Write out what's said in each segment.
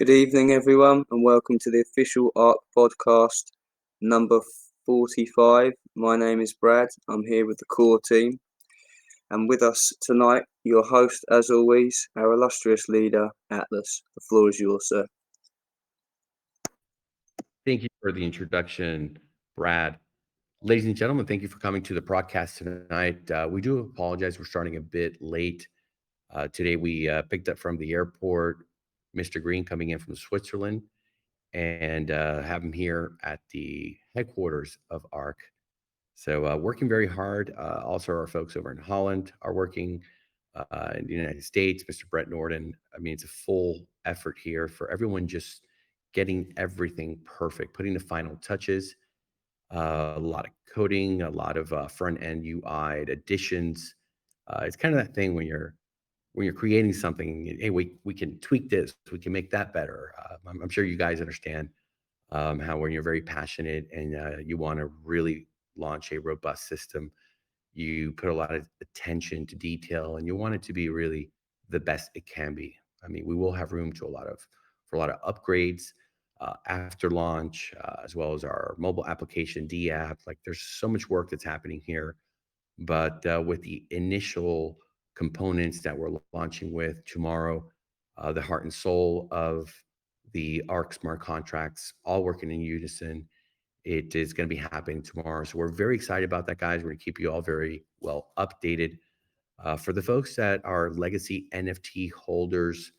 Good evening, everyone, and welcome to the official ARK Podcast number 45. My name is Brad. I'm here with the core team, and with us tonight, your host, as always, our illustrious leader, Atlas. The floor is yours, sir. Thank you for the introduction, Brad. Ladies and gentlemen, thank you for coming to the broadcast tonight. We do apologize. We're starting a bit late. Today, we picked up from the airport Mr. Green coming in from Switzerland and have him here at the headquarters of ARK. So, working very hard. Also, our folks over in Holland are working in the United States, Mr. Brett Norden. I mean, it's a full effort here for everyone just getting everything perfect, putting the final touches, a lot of coding, a lot of front end UI additions. It's kind of that thing when you're creating something. Hey, we can tweak this, we can make that better. I'm sure you guys understand how when you're very passionate and you want to really launch a robust system, you put a lot of attention to detail and you want it to be really the best it can be. I mean, we will have room to for a lot of upgrades after launch, as well as our mobile application D app. Like, there's so much work that's happening here, but with the initial components that we're launching with tomorrow, the heart and soul of the ARC smart contracts all working in unison. It is going to be happening tomorrow. So we're very excited about that, guys. We're going to keep you all very well updated. For the folks that are legacy NFT holders,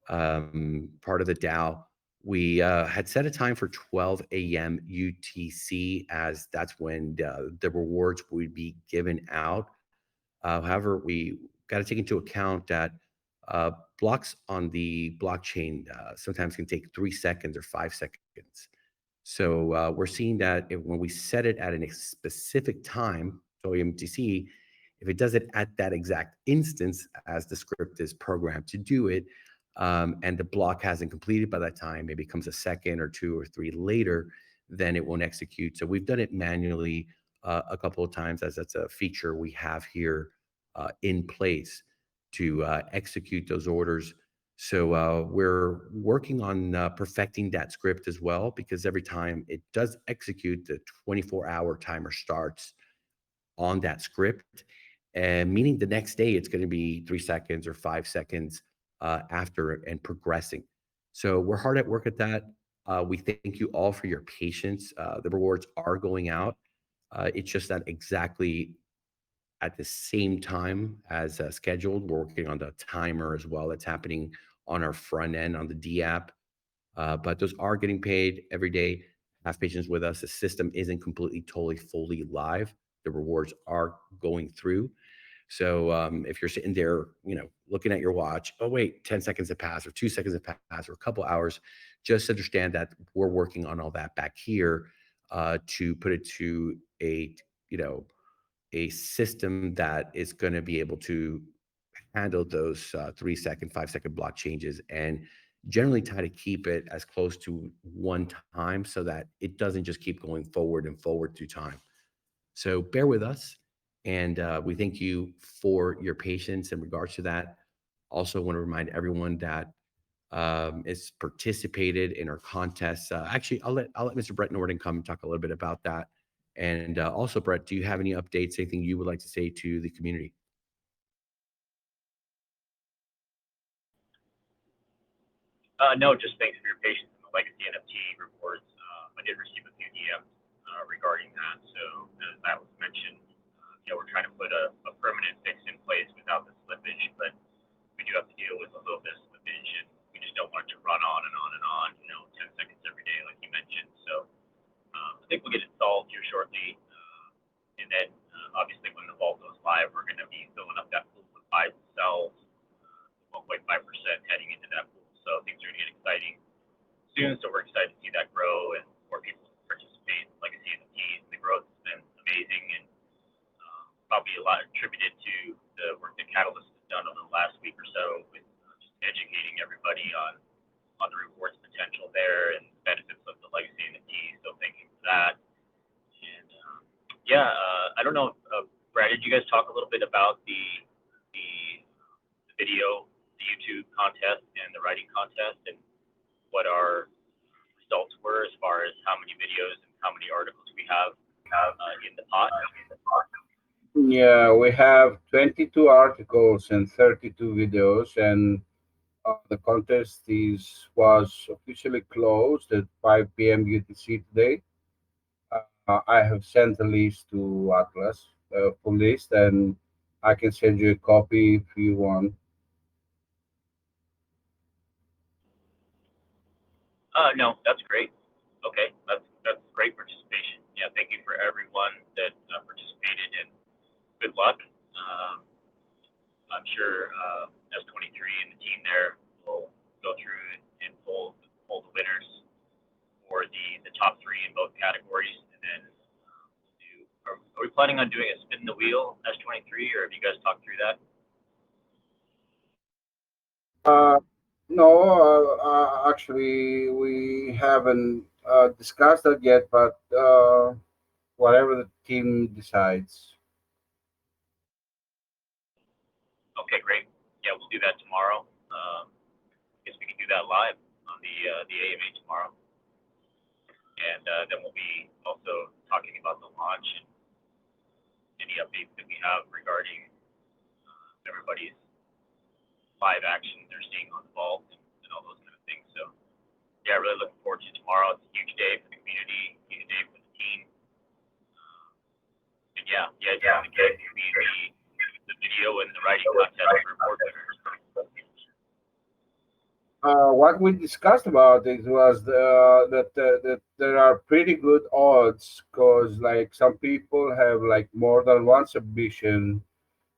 part of the DAO, we had set a time for 12 a.m. UTC, as that's when the rewards would be given out. However, we got to take into account that uh, blocks on the blockchain sometimes can take 3 seconds or 5 seconds. So we're seeing that when we set it at a specific time, so MTC, if it does it at that exact instance as the script is programmed to do it, and the block hasn't completed by that time, maybe it comes a second or two or three later, then it won't execute. So we've done it manually a couple of times, as that's a feature we have here in place to execute those orders. So we're working on perfecting that script as well, because every time it does execute, the 24-hour timer starts on that script, and meaning the next day it's going to be 3 seconds or 5 seconds after and progressing. So we're hard at work at that. We thank you all for your patience. The rewards are going out. It's just not exactly at the same time as scheduled. We're working on the timer as well. That's happening on our front end on the D app. But those are getting paid every day. Have patience with us. The system isn't completely, totally, fully live. The rewards are going through. So if you're sitting there, looking at your watch, oh wait, 10 seconds have passed, or 2 seconds have passed, or a couple hours, just understand that we're working on all that back here to put it to you know, a system that is going to be able to handle those 3 second, 5 second block changes, and generally try to keep it as close to one time so that it doesn't just keep going forward and forward through time. So bear with us, and we thank you for your patience in regards to that. Also, want to remind everyone that is participated in our contest. Actually, I'll let Mr. Brett Norden come and talk a little bit about that. And also, Brett, do you have any updates? Anything you would like to say to the community? No, just thanks for your patience in the legacy NFT reports. I did receive a few DMs regarding that. So as that was mentioned, we're trying to put a permanent fix in place without the slippage, but we do have to deal with a little bit of slippage, and we just don't want it to run on and on and on, 10 seconds every day, like you mentioned. So I think we'll get it solved here shortly. And then obviously when the vault goes live, we're going to be filling up that pool with buys and sells, 1.5% heading into that pool. So things are going to get exciting soon. So we're excited to see that grow and more people participate. Legacy NFTs, the growth has been amazing, and probably a lot attributed to the work that Catalyst has done over the last week or so with just educating everybody on the rewards potential there and the benefits of the legacy NFTs. So thank you for that. And I don't know, Brad, did you guys talk a little bit about the video, the YouTube contest and the writing contest, and what our results were as far as how many videos and how many articles we have in the pot? Yeah, we have 22 articles and 32 videos, and the contest was officially closed at 5 p.m. UTC today. I have sent the list to Atlas, full list, and I can send you a copy if you want. No, that's great. Okay, that's great participation. Yeah, thank you for everyone that participated, and good luck. I'm sure S23 and the team there will go through and pull the winners for the top three in both categories, and then we'll do. Are we planning on doing a spin the wheel S23, or have you guys talked through that? Uh, no, actually, we haven't discussed that yet, but whatever the team decides. Okay, great. Yeah, we'll do that tomorrow. I guess we can do that live on the AMA tomorrow, and then we'll be also talking about the launch and any updates that we have regarding everybody's live action they're seeing on the vault and all those kind of things. So yeah, really looking forward to tomorrow. It's a huge day for the community, huge day for the team. And yeah, to get the community the video and the writing contest report winners. What we discussed about it was that there are pretty good odds because like some people have like more than one submission,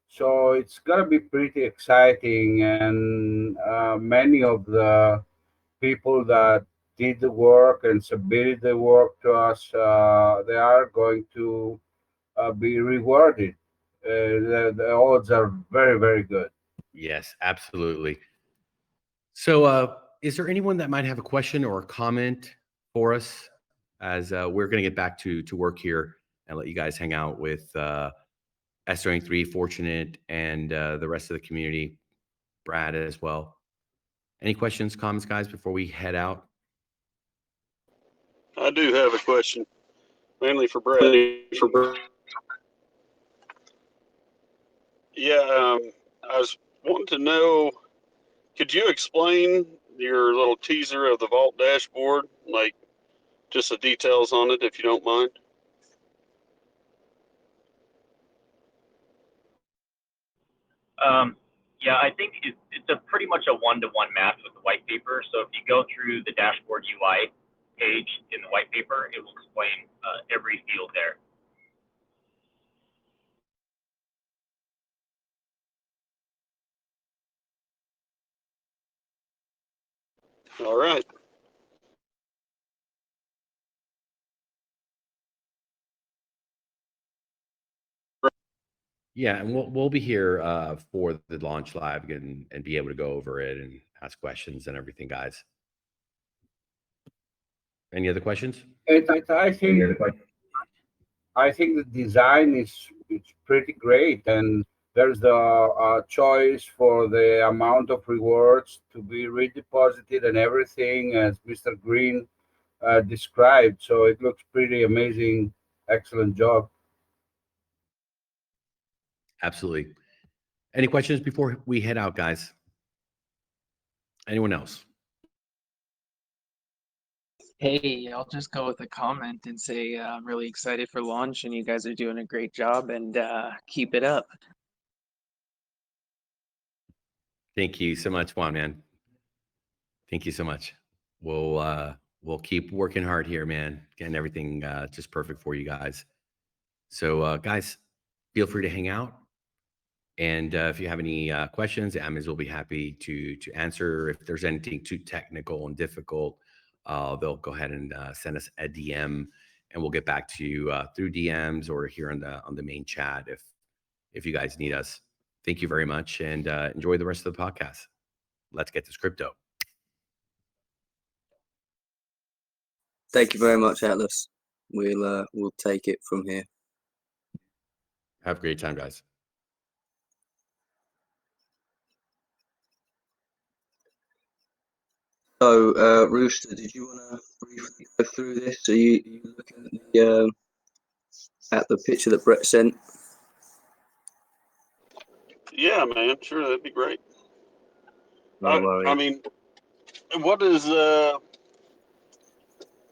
so it's gonna be pretty exciting. And many of the people that did the work and submitted the work to us, they are going to be rewarded. The odds are very, very good. Yes, absolutely. So, is there anyone that might have a question or a comment for us as we're going to get back to work here and let you guys hang out with S23, Fortunate, and the rest of the community, Brad as well. Any questions, comments, guys, before we head out? I do have a question, mainly for Brad. Yeah, I was wanting to know, could you explain your little teaser of the vault dashboard, like just the details on it, if you don't mind? Yeah, I think it's a pretty much a one-to-one match with the white paper. So if you go through the dashboard UI page in the white paper, it will explain every field there. All right. Yeah, and we'll be here for the launch live and be able to go over it and ask questions and everything, guys. Any other questions? I think the design is it's pretty great, and there's the choice for the amount of rewards to be redeposited and everything, as Mr. Green described. So it looks pretty amazing. Excellent job. Absolutely. Any questions before we head out, guys? Anyone else? Hey, I'll just go with a comment and say I'm really excited for launch, and you guys are doing a great job, and keep it up. Thank you so much, Juan, man. Thank you so much. We'll keep working hard here, man, getting everything just perfect for you guys. So, guys, feel free to hang out. And if you have any questions, admins will be happy to answer. If there's anything too technical and difficult, they'll go ahead and send us a DM, and we'll get back to you through DMs or here on the main chat if you guys need us. Thank you very much, and enjoy the rest of the podcast. Let's get this crypto. Thank you very much, Atlas. We'll take it from here. Have a great time, guys. So, Rooster, did you want to briefly go through this? Are you looking at the picture that Brett sent? Yeah, man, sure, that'd be great. No I worries. mean, what is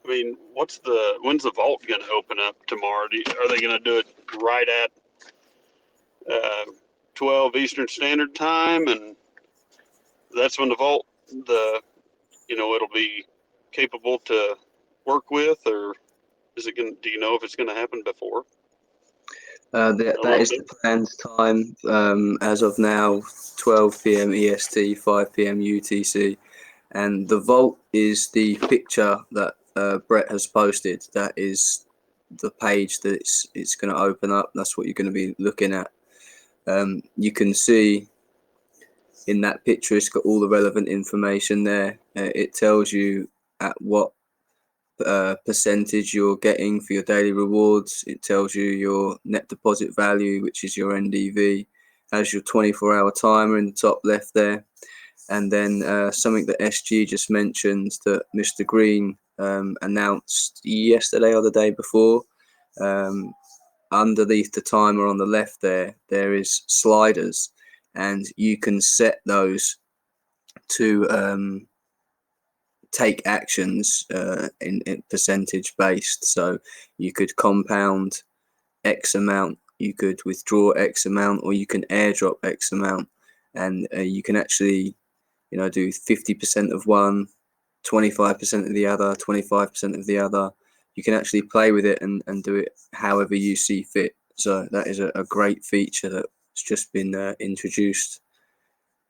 when's the vault going to open up tomorrow? Are they going to do it right at 12 Eastern Standard Time, and that's when it'll be capable to work with, or is it going? Do you know if it's going to happen before? That is the planned time as of now, 12 p.m. EST, 5 p.m. UTC. And the vault is the picture that Brett has posted. That is the page that it's going to open up. That's what you're going to be looking at. You can see in that picture, it's got all the relevant information there. It tells you at what percentage you're getting for your daily rewards. It tells you your net deposit value, which is your NDV, has your 24-hour timer in the top left there. And then something that SG just mentioned that Mr. Green announced yesterday or the day before. Underneath the timer on the left there is sliders, and you can set those to take actions in percentage based. So you could compound X amount, you could withdraw X amount, or you can airdrop X amount, and you can actually do 50% of one, 25% of the other, 25% of the other. You can actually play with it and do it however you see fit. So that is a great feature that's just been introduced.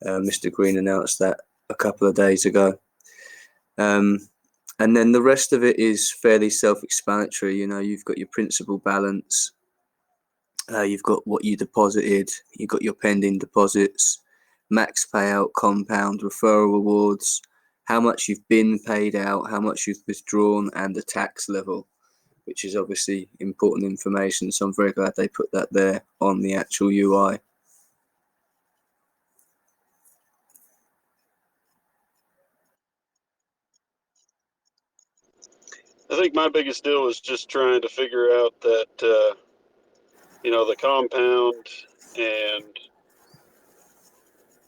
Mr. Green announced that a couple of days ago. And then the rest of it is fairly self-explanatory. You've got your principal balance, you've got what you deposited, you've got your pending deposits, max payout, compound, referral rewards, how much you've been paid out, how much you've withdrawn, and the tax level, which is obviously important information. So I'm very glad they put that there on the actual UI. I think my biggest deal is just trying to figure out that, the compound and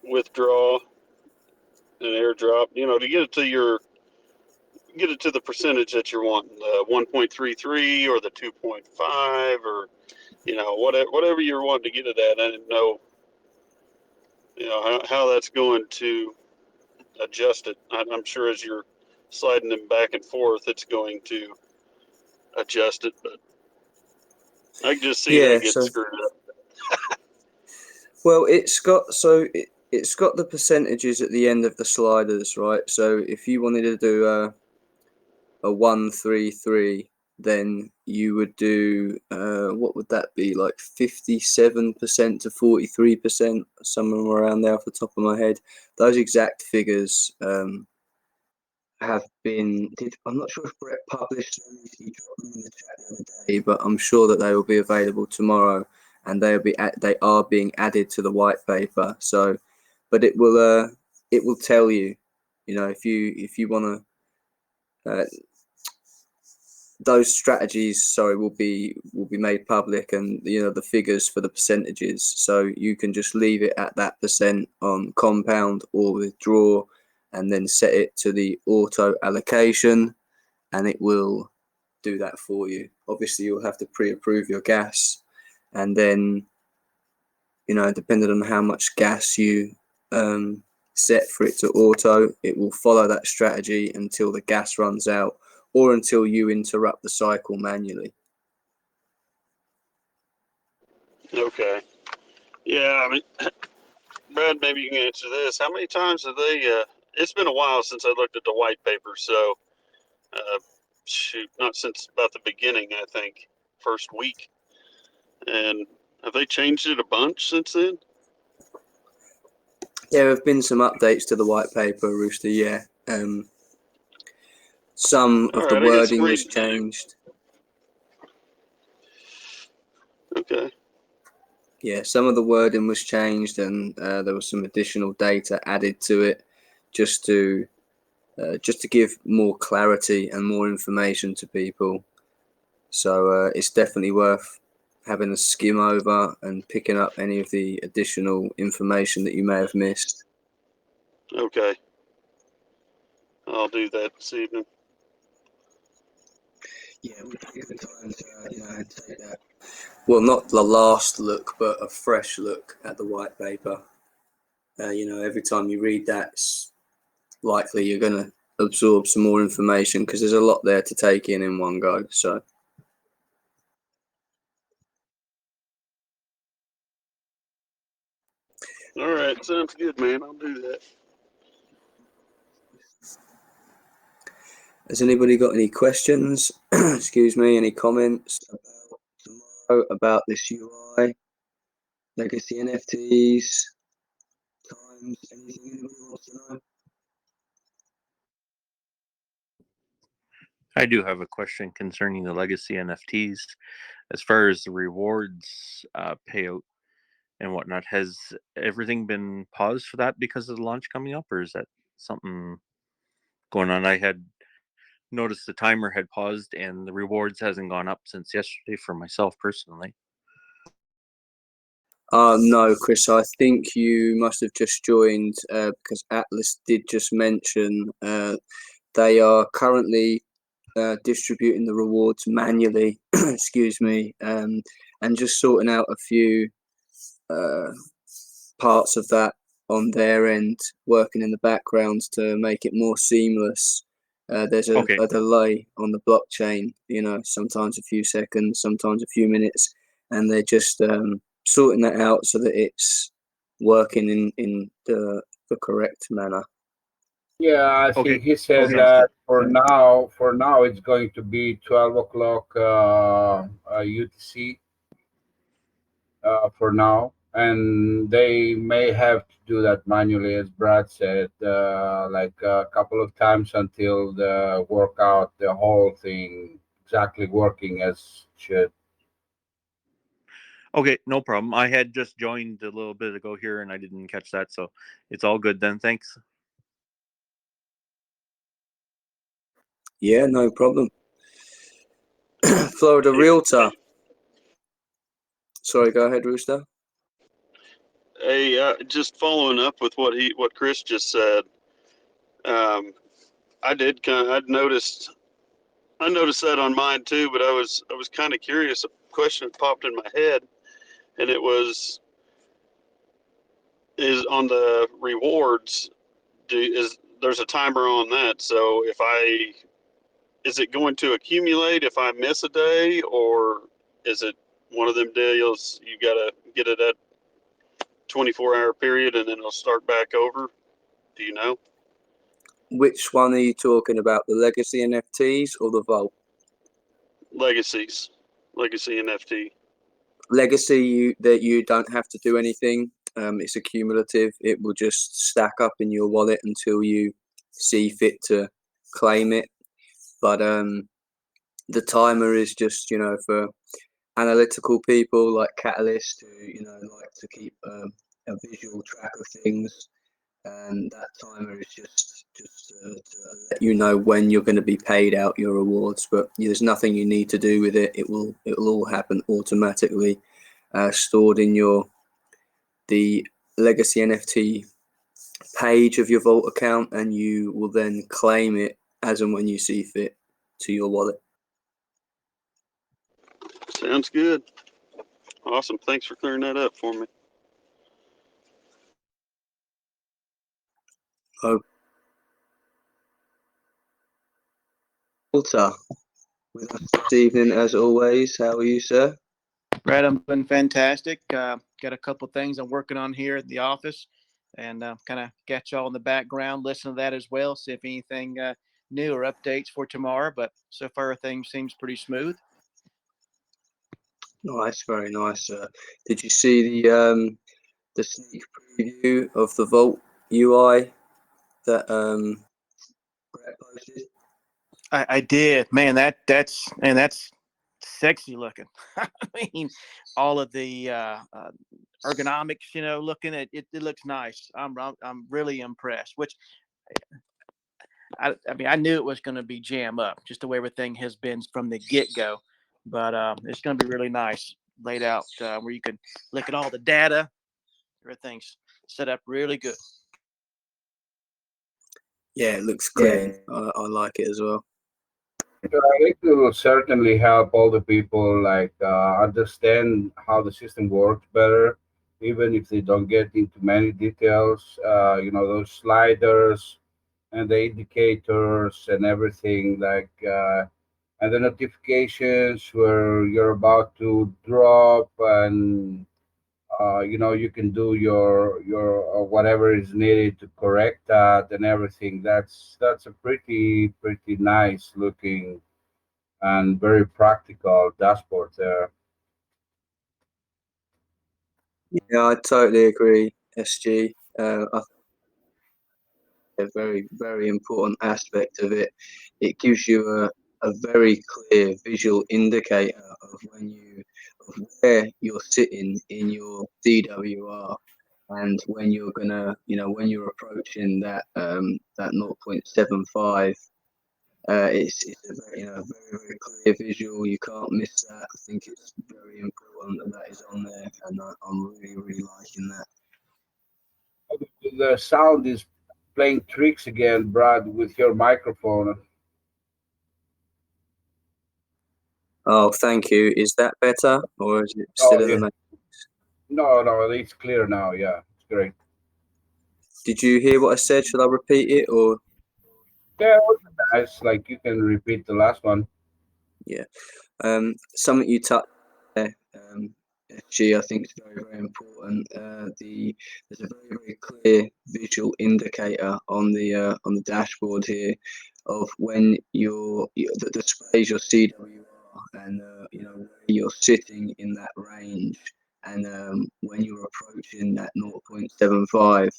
withdraw and airdrop, to get it to the percentage that you're wanting, the 1.33 or the 2.5 or, whatever you're wanting to get it at. I didn't know, how that's going to adjust it. I'm sure as you're sliding them back and forth, it's going to adjust it, but I can just see that gets screwed up. Well, it's got the percentages at the end of the sliders, right? So if you wanted to do a 133, then you would do what would that be, like 57% to 43%, somewhere around there off the top of my head. Those exact figures have been. I'm not sure if Brett published them. He dropped them in the chat the other day, but I'm sure that they will be available tomorrow, and they are being added to the white paper. So, but it will tell you, if you want to. Those strategies, will be made public, and the figures for the percentages. So you can just leave it at that percent on compound or withdraw, and then set it to the auto allocation, and it will do that for you. Obviously, you'll have to pre-approve your gas, and then depending on how much gas you set for it to auto, it will follow that strategy until the gas runs out, or until you interrupt the cycle manually. Okay. Yeah, I mean, Brad, maybe you can answer this. How many times have they, it's been a while since I looked at the white paper, so, not since about the beginning, I think, first week. And have they changed it a bunch since then? Yeah, there have been some updates to the white paper, Rooster, yeah. Some of the wording was changed. Okay. Yeah, some of the wording was changed, and there was some additional data added to it just to just to give more clarity and more information to people. So it's definitely worth having a skim over and picking up any of the additional information that you may have missed. Okay. I'll do that this evening. Yeah, it would be a good time to take that. Well, not the last look, but a fresh look at the white paper. Every time you read that, it's likely you're going to absorb some more information because there's a lot there to take in one go. So. All right, sounds good, man. I'll do that. Has anybody got any questions? Excuse me, any comments about tomorrow, about this UI, legacy NFTs, times, anything anybody wants to know? I do have a question concerning the legacy NFTs. As far as the rewards payout and whatnot, has everything been paused for that because of the launch coming up, or is that something going on? I had noticed the timer had paused and the rewards hasn't gone up since yesterday for myself personally. No, Chris, I think you must have just joined because Atlas did just mention they are currently distributing the rewards manually, excuse me, and just sorting out a few parts of that on their end, working in the background to make it more seamless. There's a delay on the blockchain, sometimes a few seconds, sometimes a few minutes, and they're just sorting that out so that it's working in the correct manner. Yeah, I think he said that for now it's going to be 12 o'clock UTC for now, and they may have to do that manually, as Brad said, like a couple of times until the workout, the whole thing exactly working as should. Okay, no problem. I had just joined a little bit ago here and I didn't catch that, so it's all good then. Thanks. Yeah, no problem. Florida Realtor. Sorry, go ahead, Rooster. Hey, just following up with what Chris just said. I noticed that on mine too, but I was kind of curious. A question popped in my head, and it was, is on the rewards. There's a timer on that? So is it going to accumulate if I miss a day, or is it one of them deals you gotta get it at 24-hour period and then it'll start back over? Do you know? Which one are you talking about, the legacy NFTs or the vault? Legacy NFT. Legacy, you don't have to do anything. It's accumulative. It will just stack up in your wallet until you see fit to claim it. But the timer is just, for analytical people like Catalyst who, like to keep a visual track of things. And that timer is just to let you know when you're going to be paid out your rewards. But there's nothing you need to do with it. It'll all happen automatically, stored in the legacy NFT page of your Vault account, and you will then claim it as and when you see fit to your wallet. Sounds good. Awesome. Thanks for clearing that up for me. Walter, with us this evening as always. How are you, sir? Brad, I'm doing fantastic. Got a couple of things I'm working on here at the office, and kind of got y'all in the background, listen to that as well, see if anything new or updates for tomorrow. But so far, things seems pretty smooth. Nice, very nice. Did you see the sneak preview of the Vault UI that Brett posted? I did, man. That's sexy looking. I mean, all of the ergonomics, looking at it, it looks nice. I'm really impressed. Which I mean, I knew it was going to be jam up, just the way everything has been from the get go. But it's going to be really nice laid out where you can look at all the data. Everything's set up really good. Yeah, it looks clean. I like it as well. It will certainly help all the people like understand how the system works better, even if they don't get into many details. Those sliders and the indicators and everything and the notifications where you're about to drop, and you can do your whatever is needed to correct that and everything. That's a pretty nice looking and very practical dashboard there. Yeah, I totally agree, SG. I think a very, very important aspect of it. It gives you a very clear visual indicator of of where you're sitting in your DWR, and when you're gonna, when you're approaching that 0.75. It's a very, very, very clear visual. You can't miss that. I think it's very important that is on there, and I'm really, really liking that. The sound is playing tricks again, Brad, with your microphone. Oh, thank you. Is that better, or is it Oh still in yeah, the main? no, it's clear now. Yeah, it's great. Did you hear what I said? Should I repeat it, or Yeah, it was nice. Like you can repeat the last one. yeah? Something you touched there, SG, I think is very, very important. There's a very, very clear visual indicator on the dashboard here of when that displays your CWR, and where you're sitting in that range, and when you're approaching that 0.75,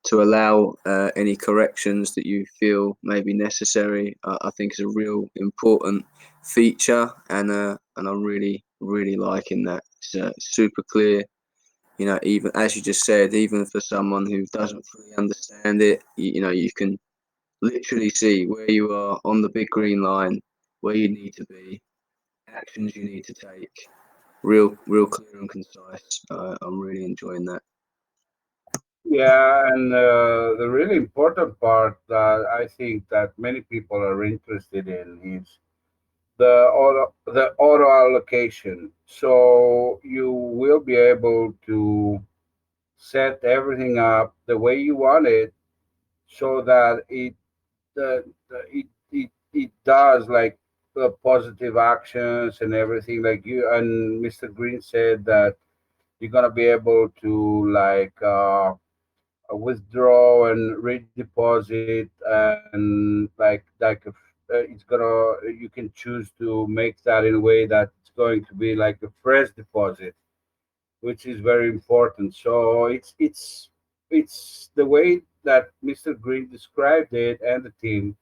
to allow any corrections that you feel may be necessary. I think is a real important feature, and I'm really, really liking that. It's super clear. Even as you just said, even for someone who doesn't fully understand it, you can literally see where you are on the big green line, where you need to be, actions you need to take. Real clear and concise. I'm really enjoying that. Yeah, and the really important part that I think that many people are interested in is the auto allocation. So you will be able to set everything up the way you want it, so that it does like the positive actions and everything. Like you and Mr. Green said that you're gonna be able to like withdraw and redeposit, and it's gonna you can choose to make that in a way that it's going to be like a fresh deposit, which is very important. So it's the way that Mr. Green described it and the team.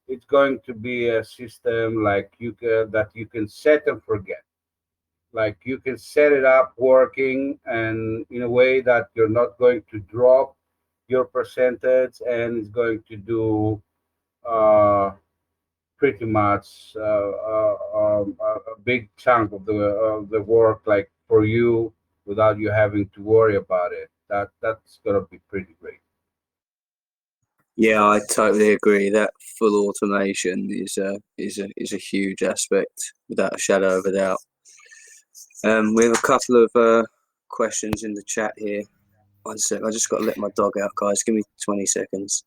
It's going to be a system like you can set and forget. Like you can set it up working and in a way that you're not going to drop your percentage, and it's going to do uh, pretty much a big chunk of the work like for you without you having to worry about it. That's gonna be pretty great. Yeah, I totally agree. That full automation is a huge aspect, without a shadow of a doubt. We have a couple of questions in the chat here. One sec, I just got to let my dog out, guys. Give me 20 seconds.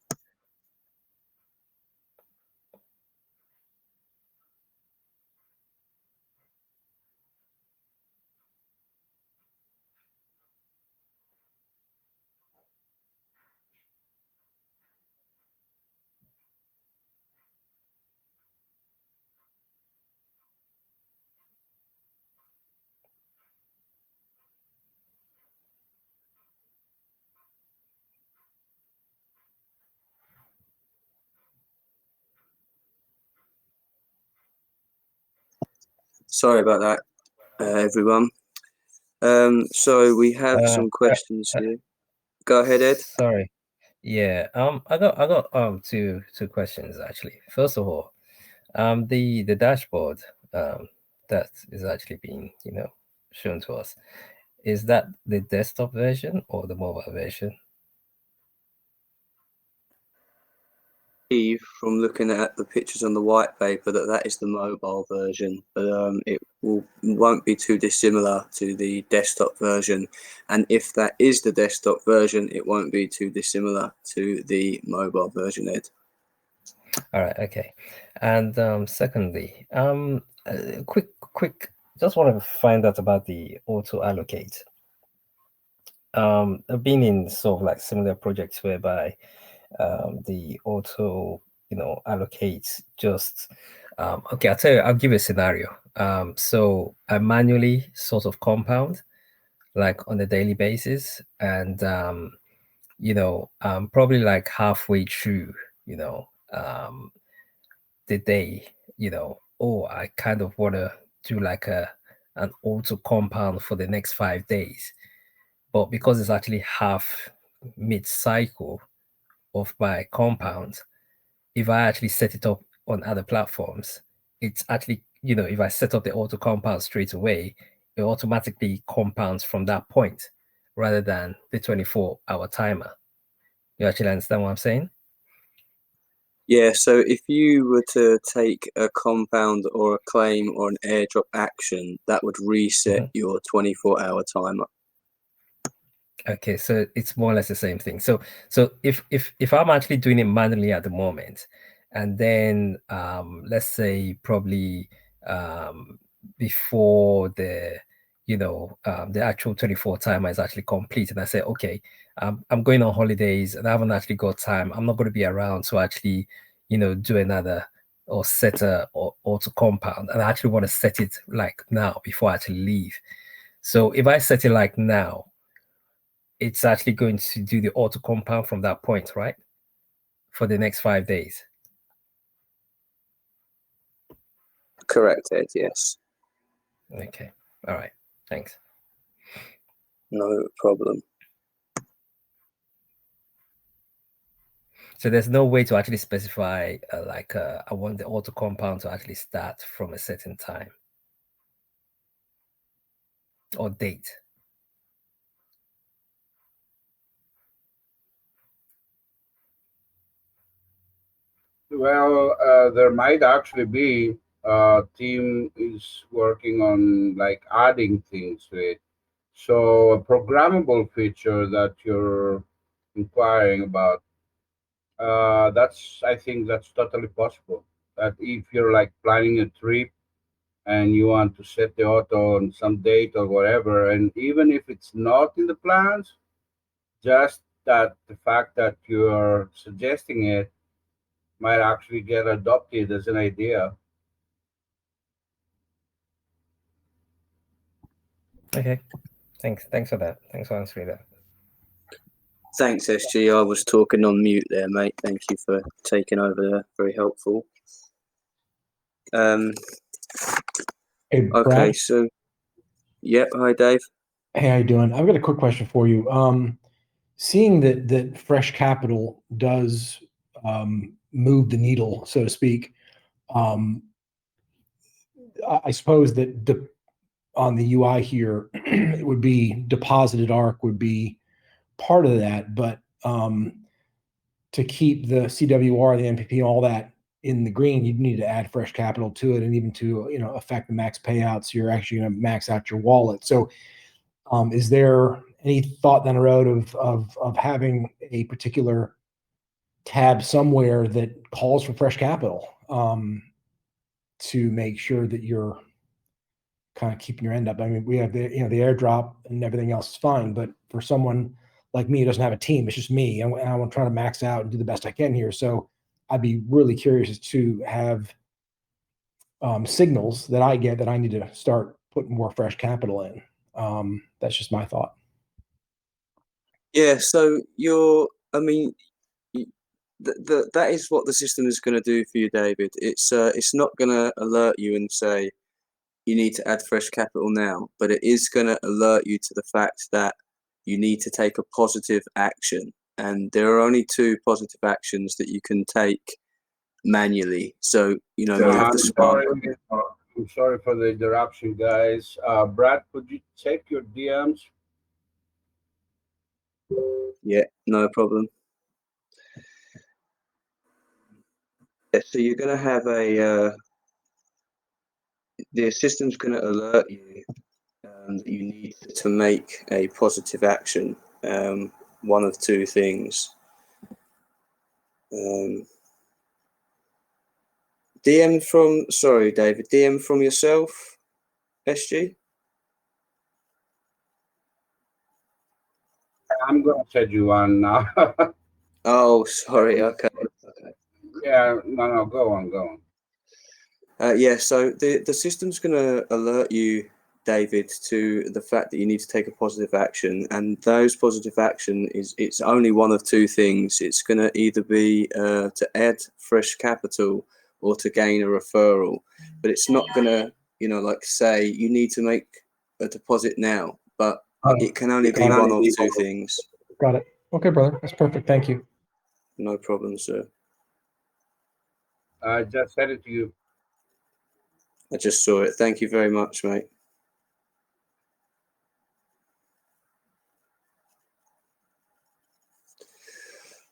Sorry about that, everyone. So we have some questions here. Go ahead, Ed. Sorry. Yeah. I got two questions actually. First of all, the dashboard that is actually being shown to us, is that the desktop version or the mobile version? From looking at the pictures on the white paper that is the mobile version, but it won't be too dissimilar to the desktop version, and if that is the desktop version, it won't be too dissimilar to the mobile version, Ed. All right, okay. And secondly, quick, just want to find out about the auto allocate. I've been in sort of like similar projects whereby the auto allocates just okay, I'll give you a scenario. So I manually sort of compound like on a daily basis, and probably like halfway through the day, oh, I kind of want to do like an auto compound for the next 5 days, but because it's actually half mid cycle of my compound, if I actually set it up on other platforms, it's actually, if I set up the auto compound straight away, it automatically compounds from that point rather than the 24-hour timer. You actually understand what I'm saying? Yeah, so if you were to take a compound or a claim or an airdrop action, that would reset your 24-hour timer. Okay, so it's more or less the same thing. So if I'm actually doing it manually at the moment, and then let's say probably before the actual 24 timer is actually complete, and I say, okay, I'm going on holidays and I haven't actually got time. I'm not going to be around to actually do another or set a or auto compound, and I actually want to set it like now before I actually leave. So if I set it like now, it's actually going to do the auto compound from that point, right? For the next 5 days. Correct, Ed, yes. Okay. All right. Thanks. No problem. So there's no way to actually specify I want the auto compound to actually start from a certain time or date. Well, there might actually be a team is working on like adding things to it. So a programmable feature that you're inquiring about, I think that's totally possible. That if you're like planning a trip and you want to set the auto on some date or whatever, and even if it's not in the plans, just that the fact that you are suggesting it might actually get adopted as an idea. Okay. Thanks for that. Thanks for answering that. Thanks, SG. I was talking on mute there, mate. Thank you for taking over there. Very helpful. Hey, Okay, Brad. so yep. Hi, Dave. Hey, how you doing? I've got a quick question for you. Seeing that Fresh Capital does move the needle, so to speak, I suppose that on the UI here, it would be deposited ARK would be part of that, but to keep the CWR, the MPP, all that in the green, you need to add fresh capital to it, and even to affect the max payouts, you're actually going to max out your wallet. So, is there any thought down the road of having a particular tab somewhere that calls for fresh capital to make sure that you're kind of keeping your end up? I mean, we have the the airdrop and everything else is fine, but for someone like me who doesn't have a team, it's just me, and I want to try to max out and do the best I can here. So I'd be really curious to have signals that I get that I need to start putting more fresh capital in. That's just my thought. Yeah, so I mean, that is what the system is going to do for you, David. It's not going to alert you and say you need to add fresh capital now, but it is going to alert you to the fact that you need to take a positive action. and there are only 2 positive actions that you can take manually. So, you know, you have to spark. I'm sorry for the interruption, guys. Brad, could you check your DMs? Yeah, no problem. Yeah, so you're going to have the system's going to alert you that you need to make a positive action. One of 2 things. DM from, sorry, David, DM from yourself, SG? I'm going to send you one now. Oh, sorry. Okay. Yeah, no, go on. Yeah, so the system's going to alert you, David, to the fact that you need to take a positive action, and those positive action it's only one of 2 things. It's going to either be to add fresh capital or to gain a referral, but it's not going to, you know, like say you need to make a deposit now, but it can only be one of 2 things. Got it. Okay, brother. That's perfect. Thank you. No problem, sir. I just sent it to you. I just saw it. Thank you very much, mate.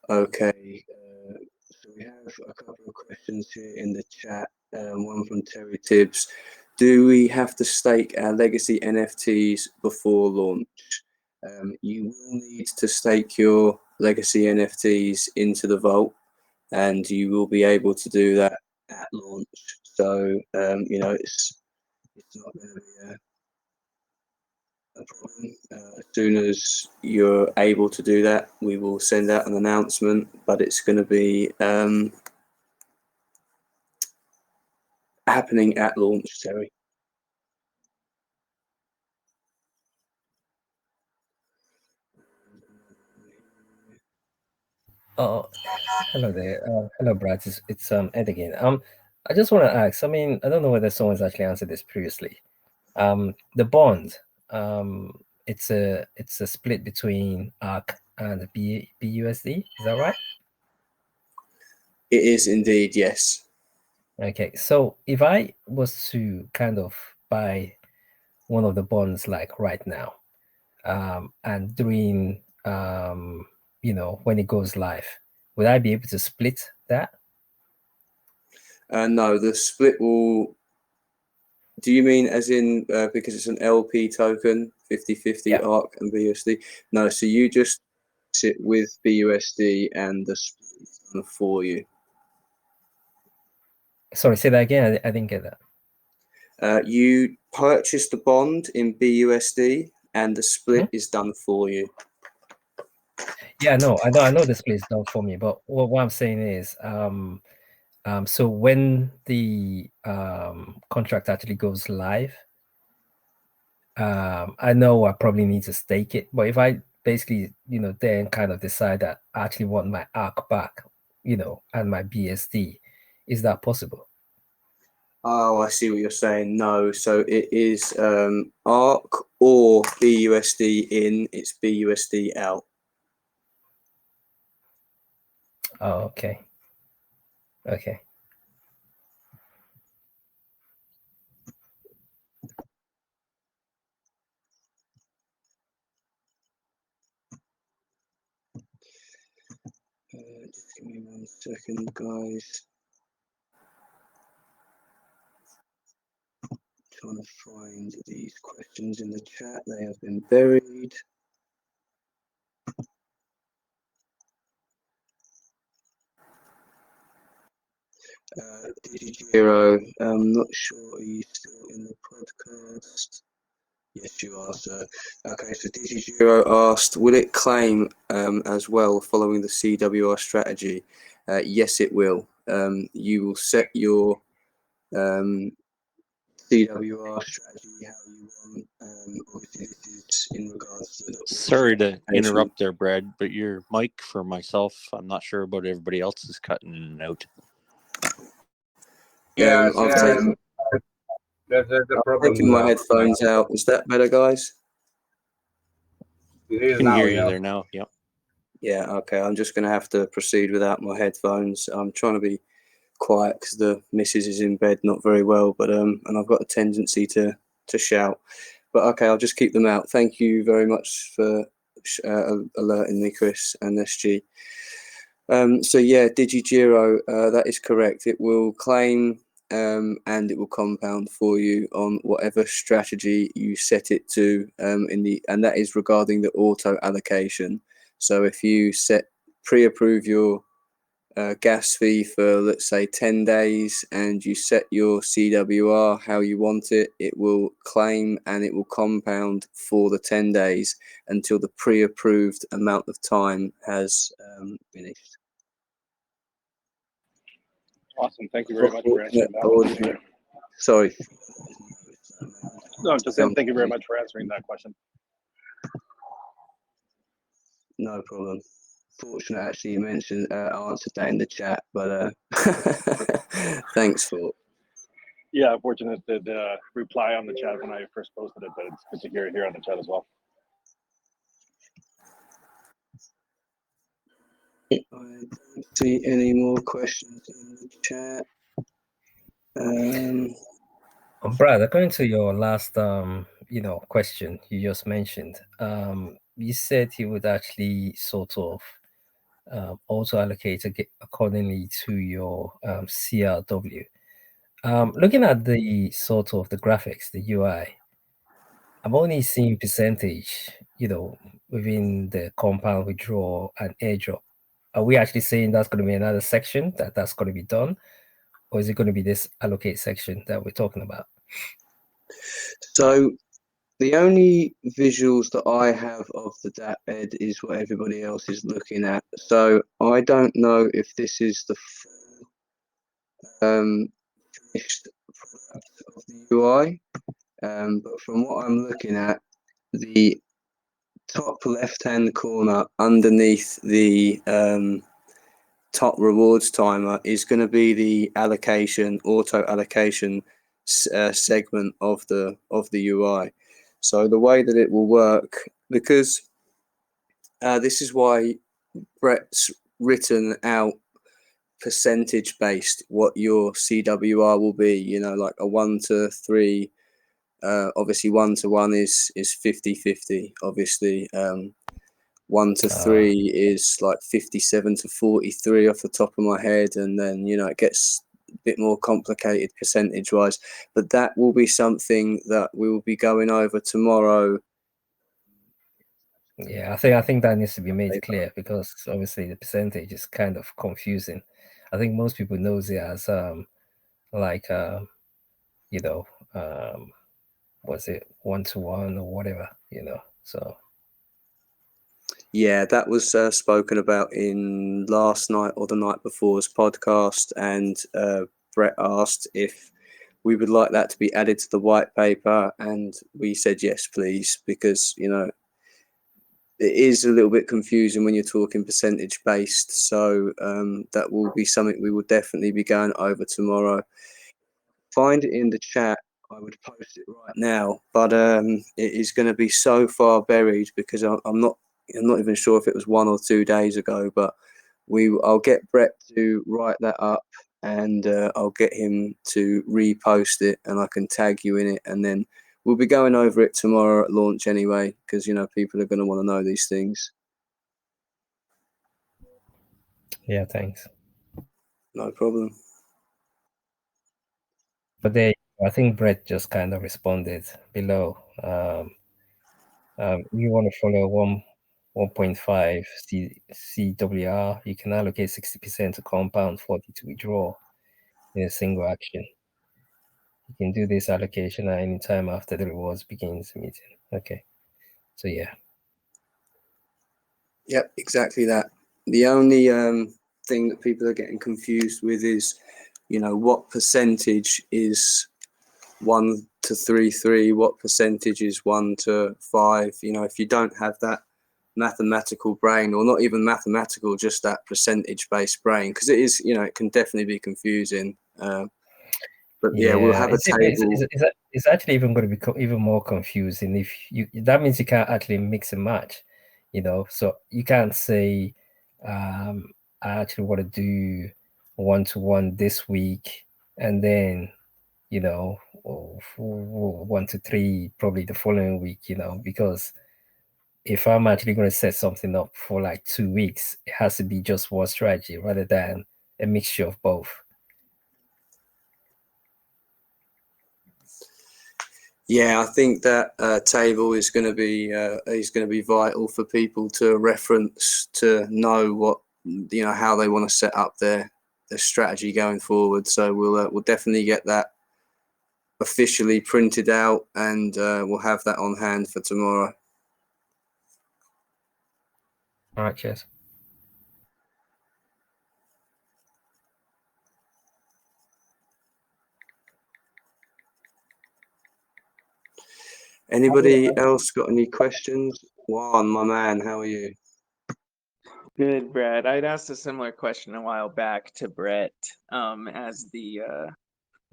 Okay, so we have a couple of questions here in the chat. One from Terry Tibbs. Do we have to stake our legacy NFTs before launch? You will need to stake your legacy NFTs into the vault, and you will be able to do that at launch. So, you know, it's not going to be a problem. As soon as you're able to do that, we will send out an announcement, but it's going to be happening at launch, Terry. Oh, hello there. Hello, Brad. It's Ed again. I just want to ask. I mean, I don't know whether someone's actually answered this previously. The bond. It's a split between ARK and BUSD. Is that right? It is indeed, yes. Okay. So if I was to kind of buy one of the bonds like right now, and during you know, when it goes live, would I be able to split that? No, the split will. Do you mean as in because it's an LP token, 50/50 ARK and BUSD? No, so you just sit with BUSD and the split is done for you. Sorry, say that again. I didn't get that. You purchase the bond in BUSD and the split is done for you. Yeah, no, I know the split is done for me, but what I'm saying is, so when the contract actually goes live, I know I probably need to stake it, but if I basically, you know, then kind of decide that I actually want my ARK back, you know, and my BSD, is that possible? Oh, I see what you're saying. No, so it is ARK or BUSD in, it's BUSD out. Oh, okay. Okay. Just give me 1 second, guys. Trying to find these questions in the chat. They have been buried. DigiGiro, I'm not sure, are you still in the podcast? Yes, you are, sir. Okay, so DigiGiro asked, will it claim as well following the CWR strategy? Yes, it will. You will set your CWR strategy how you want. Obviously, this is in regards to the. Sorry to interrupt there, Brad, but your mic for myself, I'm not sure about everybody else, is cutting out. Yes, I've taken, that's the problem. taken my headphones out. Is that better, guys? It I is can now, hear you yeah. there now. Yep. Yeah, okay. I'm just going to have to proceed without my headphones. I'm trying to be quiet because the missus is in bed, not very well, but and I've got a tendency to shout. But okay, I'll just keep them out. Thank you very much for alerting me, Chris and SG. So yeah, DigiGiro, that is correct. It will claim and it will compound for you on whatever strategy you set it to and that is regarding the auto allocation. So if you pre-approve your gas fee for, let's say, 10 days and you set your CWR how you want it, it will claim and it will compound for the 10 days until the pre-approved amount of time has finished. Awesome. Thank you very much for answering that. Sorry. No, just saying thank you very much for answering that question. No problem. Fortunate, actually, you mentioned answered that in the chat, but thanks for. Yeah, fortunate to reply on the chat when I first posted it, but it's good to hear it here on the chat as well. I don't see any more questions in the chat. Brad, according to your last question you just mentioned, you said you would actually sort of auto allocate accordingly to your CRW. Looking at the sort of the graphics, the UI, I'm only seeing percentage, within the compound withdrawal and airdrop. Are we actually saying that's going to be another section that's going to be done? Or is it going to be this allocate section that we're talking about? So the only visuals that I have of the DAP bed is what everybody else is looking at. So I don't know if this is the finished product of the UI, but from what I'm looking at, the top left-hand corner underneath the top rewards timer is going to be the auto allocation segment of the UI. So the way that it will work, because this is why Brett's written out percentage based what your CWR will be, like a 1 to 3. Obviously 1 to 1 is 50-50. Obviously 1 to 3 is like 57 to 43 off the top of my head, and then it gets a bit more complicated percentage wise, but that will be something that we will be going over tomorrow. Yeah, I think that needs to be made clear, because obviously the percentage is kind of confusing. I think most people knows it as was it 1 to 1 or whatever, so. Yeah, that was spoken about in last night or the night before's podcast, and Brett asked if we would like that to be added to the white paper, and we said yes, please, because it is a little bit confusing when you're talking percentage based. So that will be something we will definitely be going over tomorrow. Find it in the chat. I would post it right now, but it is going to be so far buried because I'm not even sure if it was 1 or 2 days ago, but I'll get Brett to write that up, and I'll get him to repost it, and I can tag you in it, and then we'll be going over it tomorrow at launch anyway, because people are going to want to know these things. Yeah, thanks. No problem. But I think Brett just kind of responded below. You want to follow 1.5 CWR, you can allocate 60% to compound, 40 to withdraw in a single action. You can do this allocation at any time after the rewards begins meeting. Okay, so yeah. Yep, exactly that. The only thing that people are getting confused with is, what percentage is 1 to 3, what percentage is 1 to 5. If you don't have that mathematical brain, or not even mathematical, just that percentage based brain, because it is, it can definitely be confusing. But yeah, we'll have a table. It's actually even going to be even more confusing if that means you can't actually mix and match. So you can't say, I actually want to do 1-to-1 this week, and then 1-to-3 probably the following week, because if I'm actually going to set something up for like 2 weeks, it has to be just one strategy rather than a mixture of both. Yeah, I think that table is going to be vital for people to reference, to know what how they want to set up their strategy going forward. So we'll definitely get that officially printed out, and we'll have that on hand for tomorrow. All right, cheers. Anybody else got any questions? Juan, my man, how are you? Good, Brad. I'd asked a similar question a while back to Brett, as the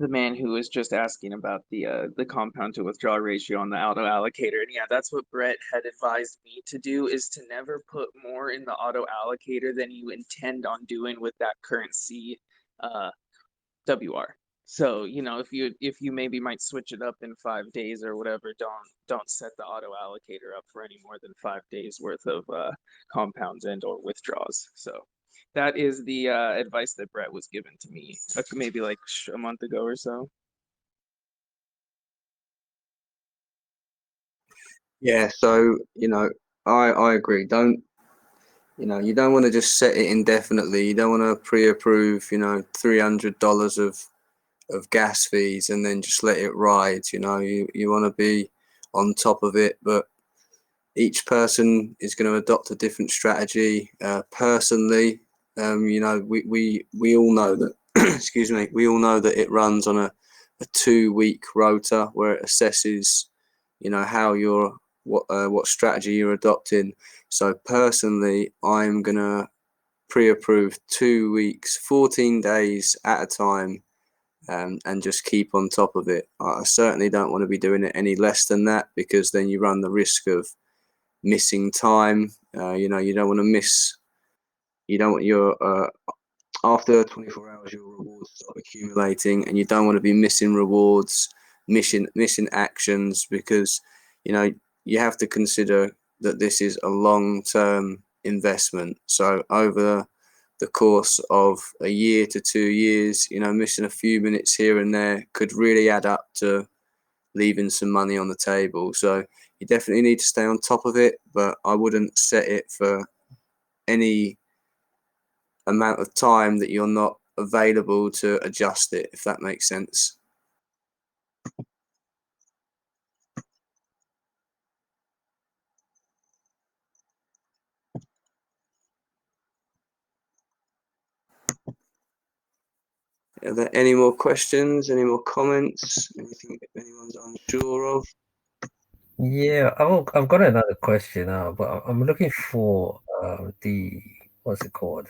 man who was just asking about the compound to withdrawal ratio on the auto allocator. And yeah, that's what Brett had advised me to do, is to never put more in the auto allocator than you intend on doing with that currency WR. So, if you maybe might switch it up in 5 days or whatever, don't set the auto allocator up for any more than 5 days worth of compounds and or withdrawals. So that is the advice that Brett was given to me maybe like a month ago or so. Yeah, so I agree. You don't want to just set it indefinitely. You don't want to pre-approve $300 of gas fees and then just let it ride. You want to be on top of it, but each person is going to adopt a different strategy. Personally, we all know that excuse me, we all know that it runs on a 2-week rota where it assesses how what strategy you're adopting. So personally, I'm gonna pre-approve 2 weeks, 14 days at a time, and just keep on top of it. I certainly don't want to be doing it any less than that, because then you run the risk of missing time. You don't want to miss. You don't want your after 24 hours your rewards start accumulating, and you don't want to be missing rewards, missing actions, because you have to consider that this is a long-term investment. So over the course of a year to 2 years, missing a few minutes here and there could really add up to leaving some money on the table. So you definitely need to stay on top of it, but I wouldn't set it for any amount of time that you're not available to adjust it, if that makes sense. Are there any more questions? Any more comments? Anything anyone's unsure of? Yeah, I've got another question now, but I'm looking for the what's it called?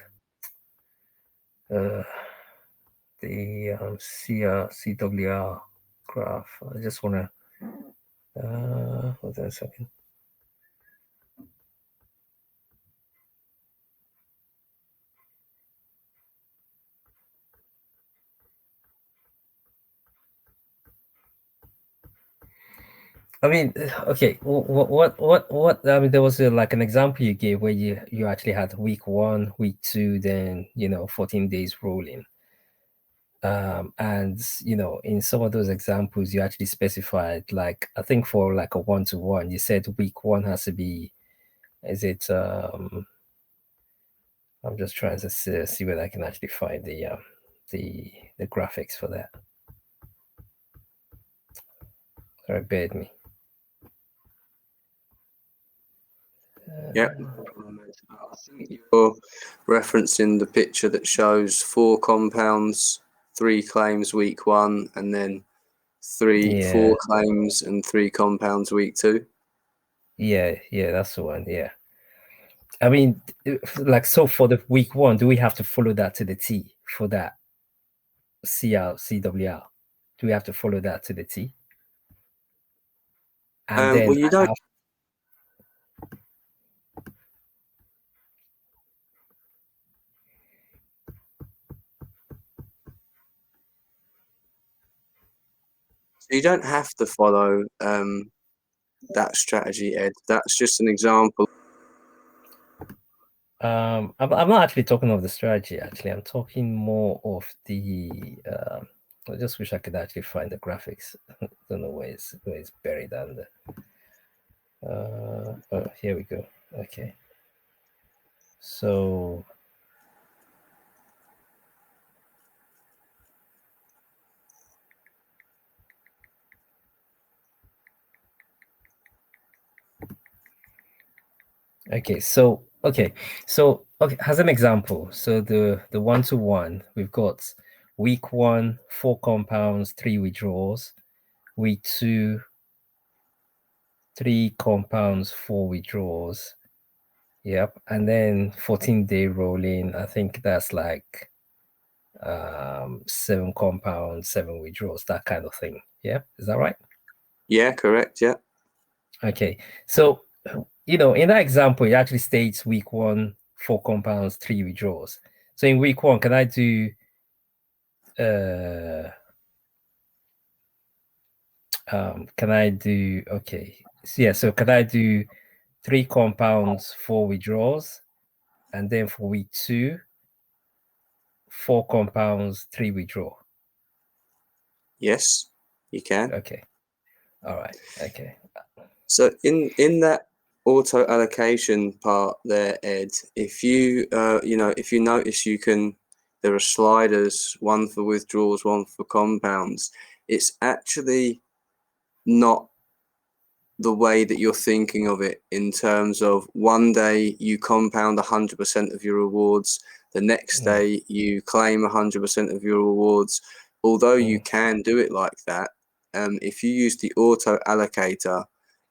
The CWR graph. I just want to hold on a second. I mean, okay. What? I mean, there was like an example you gave where you actually had week 1, week 2, then 14 days rolling. And in some of those examples, you actually specified, like, I think for like a 1-to-1, you said week 1 has to be. Is it? I'm just trying to see whether I can actually find the graphics for that. Sorry, bear with me. Yeah, I think you're referencing the picture that shows 4 compounds, 3 claims week 1, and then 4 claims and 3 compounds week 2. Yeah, that's the one. Yeah. I mean, like, so for the week 1, do we have to follow that to the T for that CWR? Do we have to follow that to the T? And then well, you don't. You don't have to follow that strategy, Ed. That's just an example. I'm not actually talking of the strategy. Actually, I'm talking more of the. I just wish I could actually find the graphics. I don't know where it's buried under. Oh, here we go. Okay. So. Okay, so as an example, so the 1-to-1, we've got week 1, 4 compounds, 3 withdrawals, week 2, 3 compounds, 4 withdrawals. Yep, and then 14-day rolling. I think that's like 7 compounds, 7 withdrawals, that kind of thing. Yeah, is that right? Yeah, correct. Yeah. Okay, so in that example, it actually states week 1, 4 compounds, 3 withdrawals. So in week 1, can I do okay. So can I do 3 compounds, 4 withdrawals, and then for week 2, 4 compounds, 3 withdraw? Yes, you can. Okay. All right. Okay. So in that auto allocation part there, Ed, if you if you notice, there are sliders, one for withdrawals, one for compounds. It's actually not the way that you're thinking of it, in terms of one day you compound 100% of your rewards, the next day you claim 100% of your rewards. Although you can do it like that, if you use the auto allocator,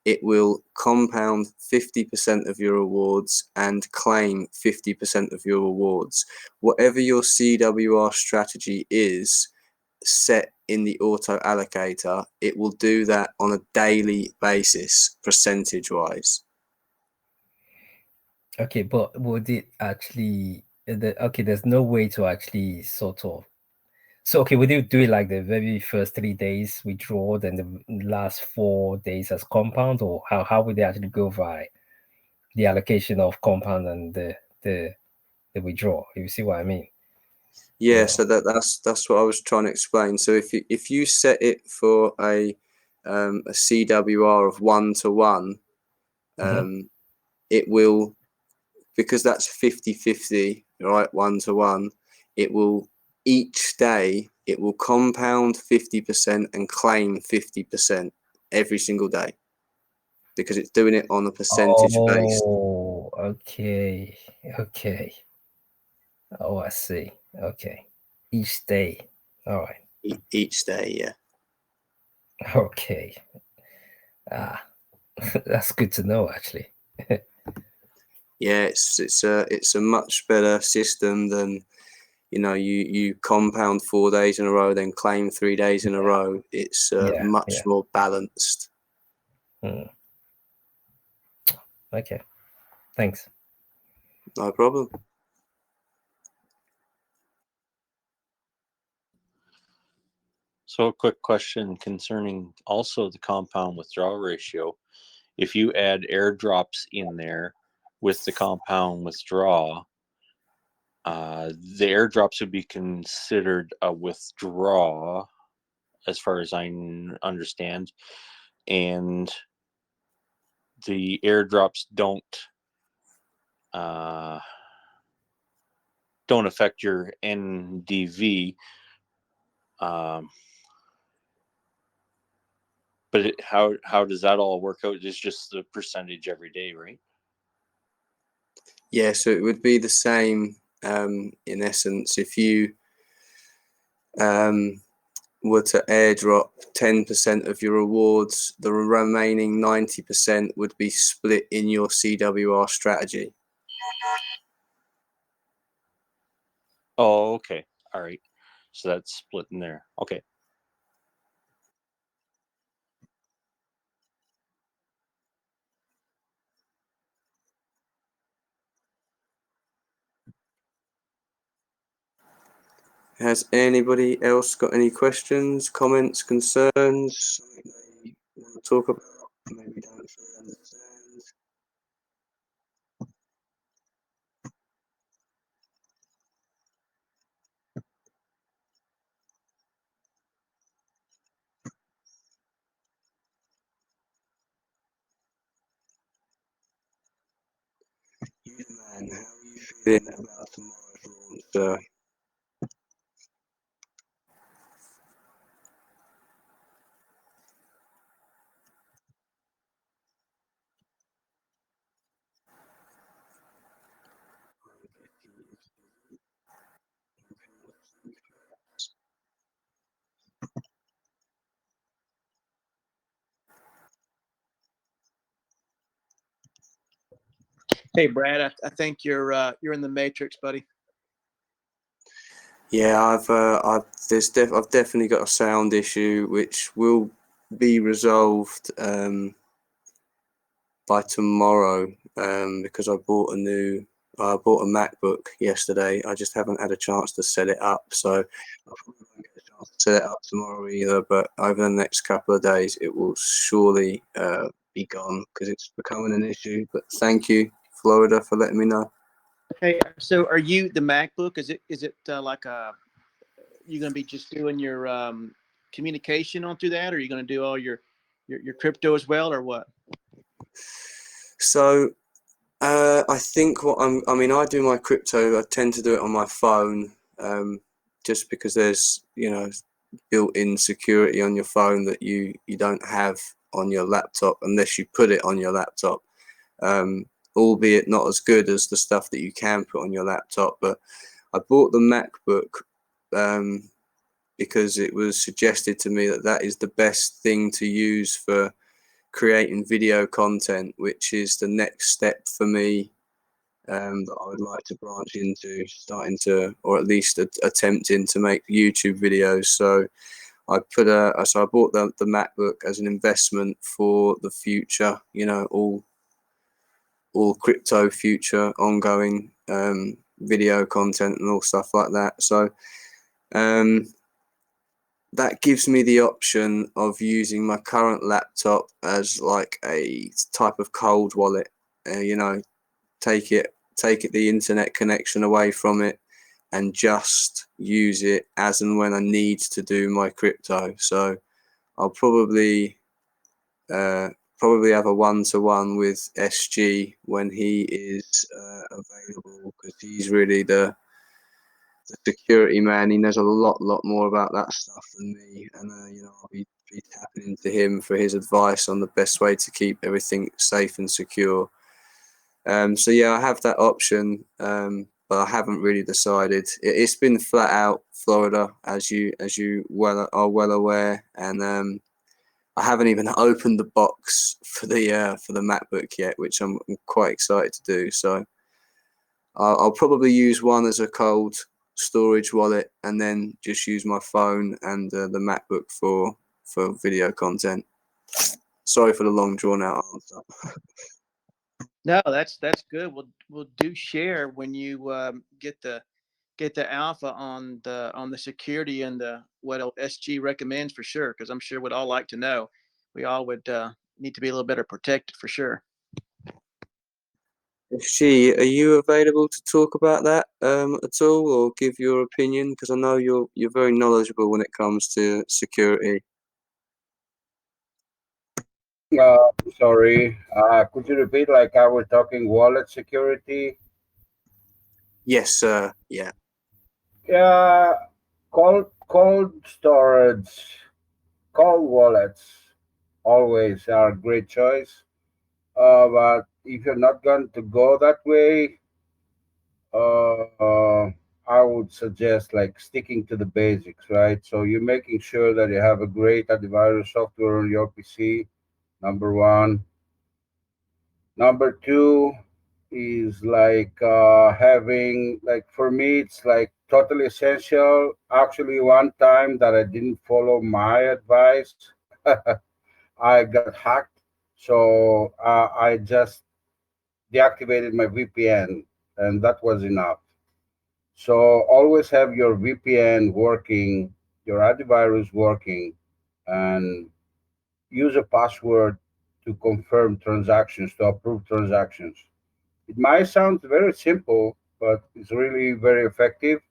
it will compound 50% of your rewards and claim 50% of your rewards. Whatever your CWR strategy is set in the auto allocator, it will do that on a daily basis, percentage wise. Okay, but would it actually there's no way to actually sort of, so okay, would you do it like the very first 3 days withdraw, then the last 4 days as compound, or how would they actually go by the allocation of compound and the withdraw? You see what I mean? Yeah, so that's what I was trying to explain. So if you set it for a CWR of 1-to-1, it will, because that's 50-50, right, 1-to-1, it will, each day it will compound 50% and claim 50% every single day, because it's doing it on a percentage base. Oh, okay. Oh, I see. Okay. Each day. All right. Each day, yeah. Okay. That's good to know, actually. Yeah, it's a much better system than, you compound 4 days in a row, then claim 3 days in a row. It's much more balanced. Okay. Thanks. No problem. So a quick question concerning also the compound withdrawal ratio. If you add airdrops in there with the compound withdrawal, the airdrops would be considered a withdrawal as far as I understand, and the airdrops don't affect your NDV. But how does that all work out? It's just the percentage every day, right? Yeah, so it would be the same in essence. If you were to airdrop 10% of your rewards, the remaining 90% would be split in your CWR strategy. Oh, okay. All right. So that's split in there. Okay. Has anybody else got any questions, comments, concerns, something they want to talk about, maybe don't fully understand? You, man, how are you feeling about tomorrow's launch? Hey, Brad, I think you're in the matrix, buddy. Yeah, I've definitely got a sound issue which will be resolved by tomorrow because I bought a MacBook yesterday. I just haven't had a chance to set it up, so I probably won't get a chance to set it up tomorrow either. But over the next couple of days, it will surely be gone because it's becoming an issue. But thank you, Florida, for letting me know. Hey, so are you the MacBook? Is it like you going to be just doing your communication on through that, or are you going to do all your crypto as well, or what? So I think I mean, I do my crypto. I tend to do it on my phone, just because there's built-in security on your phone that you don't have on your laptop unless you put it on your laptop. Albeit not as good as the stuff that you can put on your laptop. But I bought the MacBook because it was suggested to me that that is the best thing to use for creating video content, which is the next step for me that I would like to branch into, starting to, or at least attempting to make YouTube videos. So I bought the MacBook as an investment for the future, all crypto future ongoing video content and all stuff like that. So that gives me the option of using my current laptop as like a type of cold wallet. Take the internet connection away from it and just use it as and when I need to do my crypto. So I'll probably have a one-to-one with SG when he is available, because he's really the security man. He knows a lot more about that stuff than me, and I'll be tapping into him for his advice on the best way to keep everything safe and secure. So yeah, I have that option, but I haven't really decided. It's been flat out Florida, as you are well aware, and I haven't even opened the box for the MacBook yet, which I'm quite excited to do. So I'll probably use one as a cold storage wallet, and then just use my phone and the MacBook for video content. Sorry for the long drawn out answer. No, that's good. We'll do share when you get the alpha on the security and what SG recommends for sure, because I'm sure we'd all like to know. We all would need to be a little better protected for sure. Are you available to talk about that at all, or give your opinion? Because I know you're very knowledgeable when it comes to security. Sorry, could you repeat? Like, are we talking wallet security? Yes, sir. Yeah. Yeah, cold storage, cold wallets always are a great choice. But if you're not going to go that way, I would suggest like sticking to the basics, right? So you're making sure that you have a great antivirus software on your PC, number one. Number two is like having, like, for me, it's like totally essential. Actually, one time that I didn't follow my advice, I got hacked. So I just deactivated my VPN, and that was enough. So always have your VPN working, your antivirus working, and use a password to confirm transactions, to approve transactions. It might sound very simple, but it's really very effective.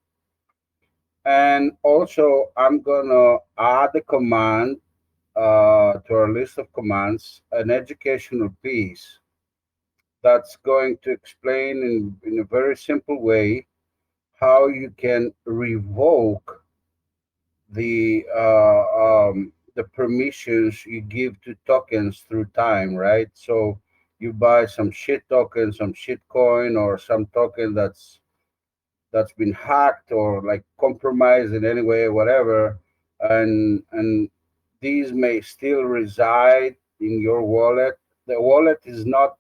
And also, I'm gonna add a command to our list of commands, an educational piece that's going to explain in a very simple way how you can revoke the permissions you give to tokens through time, right? So you buy some shit token, some shit coin, or some token that's been hacked or like compromised in any way, whatever, and these may still reside in your wallet. The wallet is not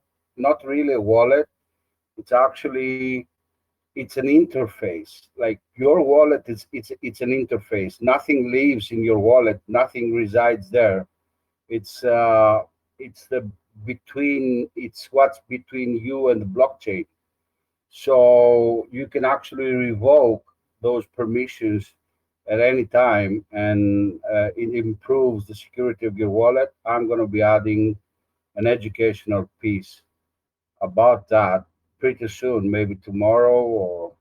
really a wallet. It's actually it's an interface. Like your wallet is it's an interface. Nothing lives in your wallet. Nothing resides there. It's uh it's the between it's what's between you and the blockchain. So you can actually revoke those permissions at any time, and it improves the security of your wallet. I'm going to be adding an educational piece about that pretty soon, maybe tomorrow or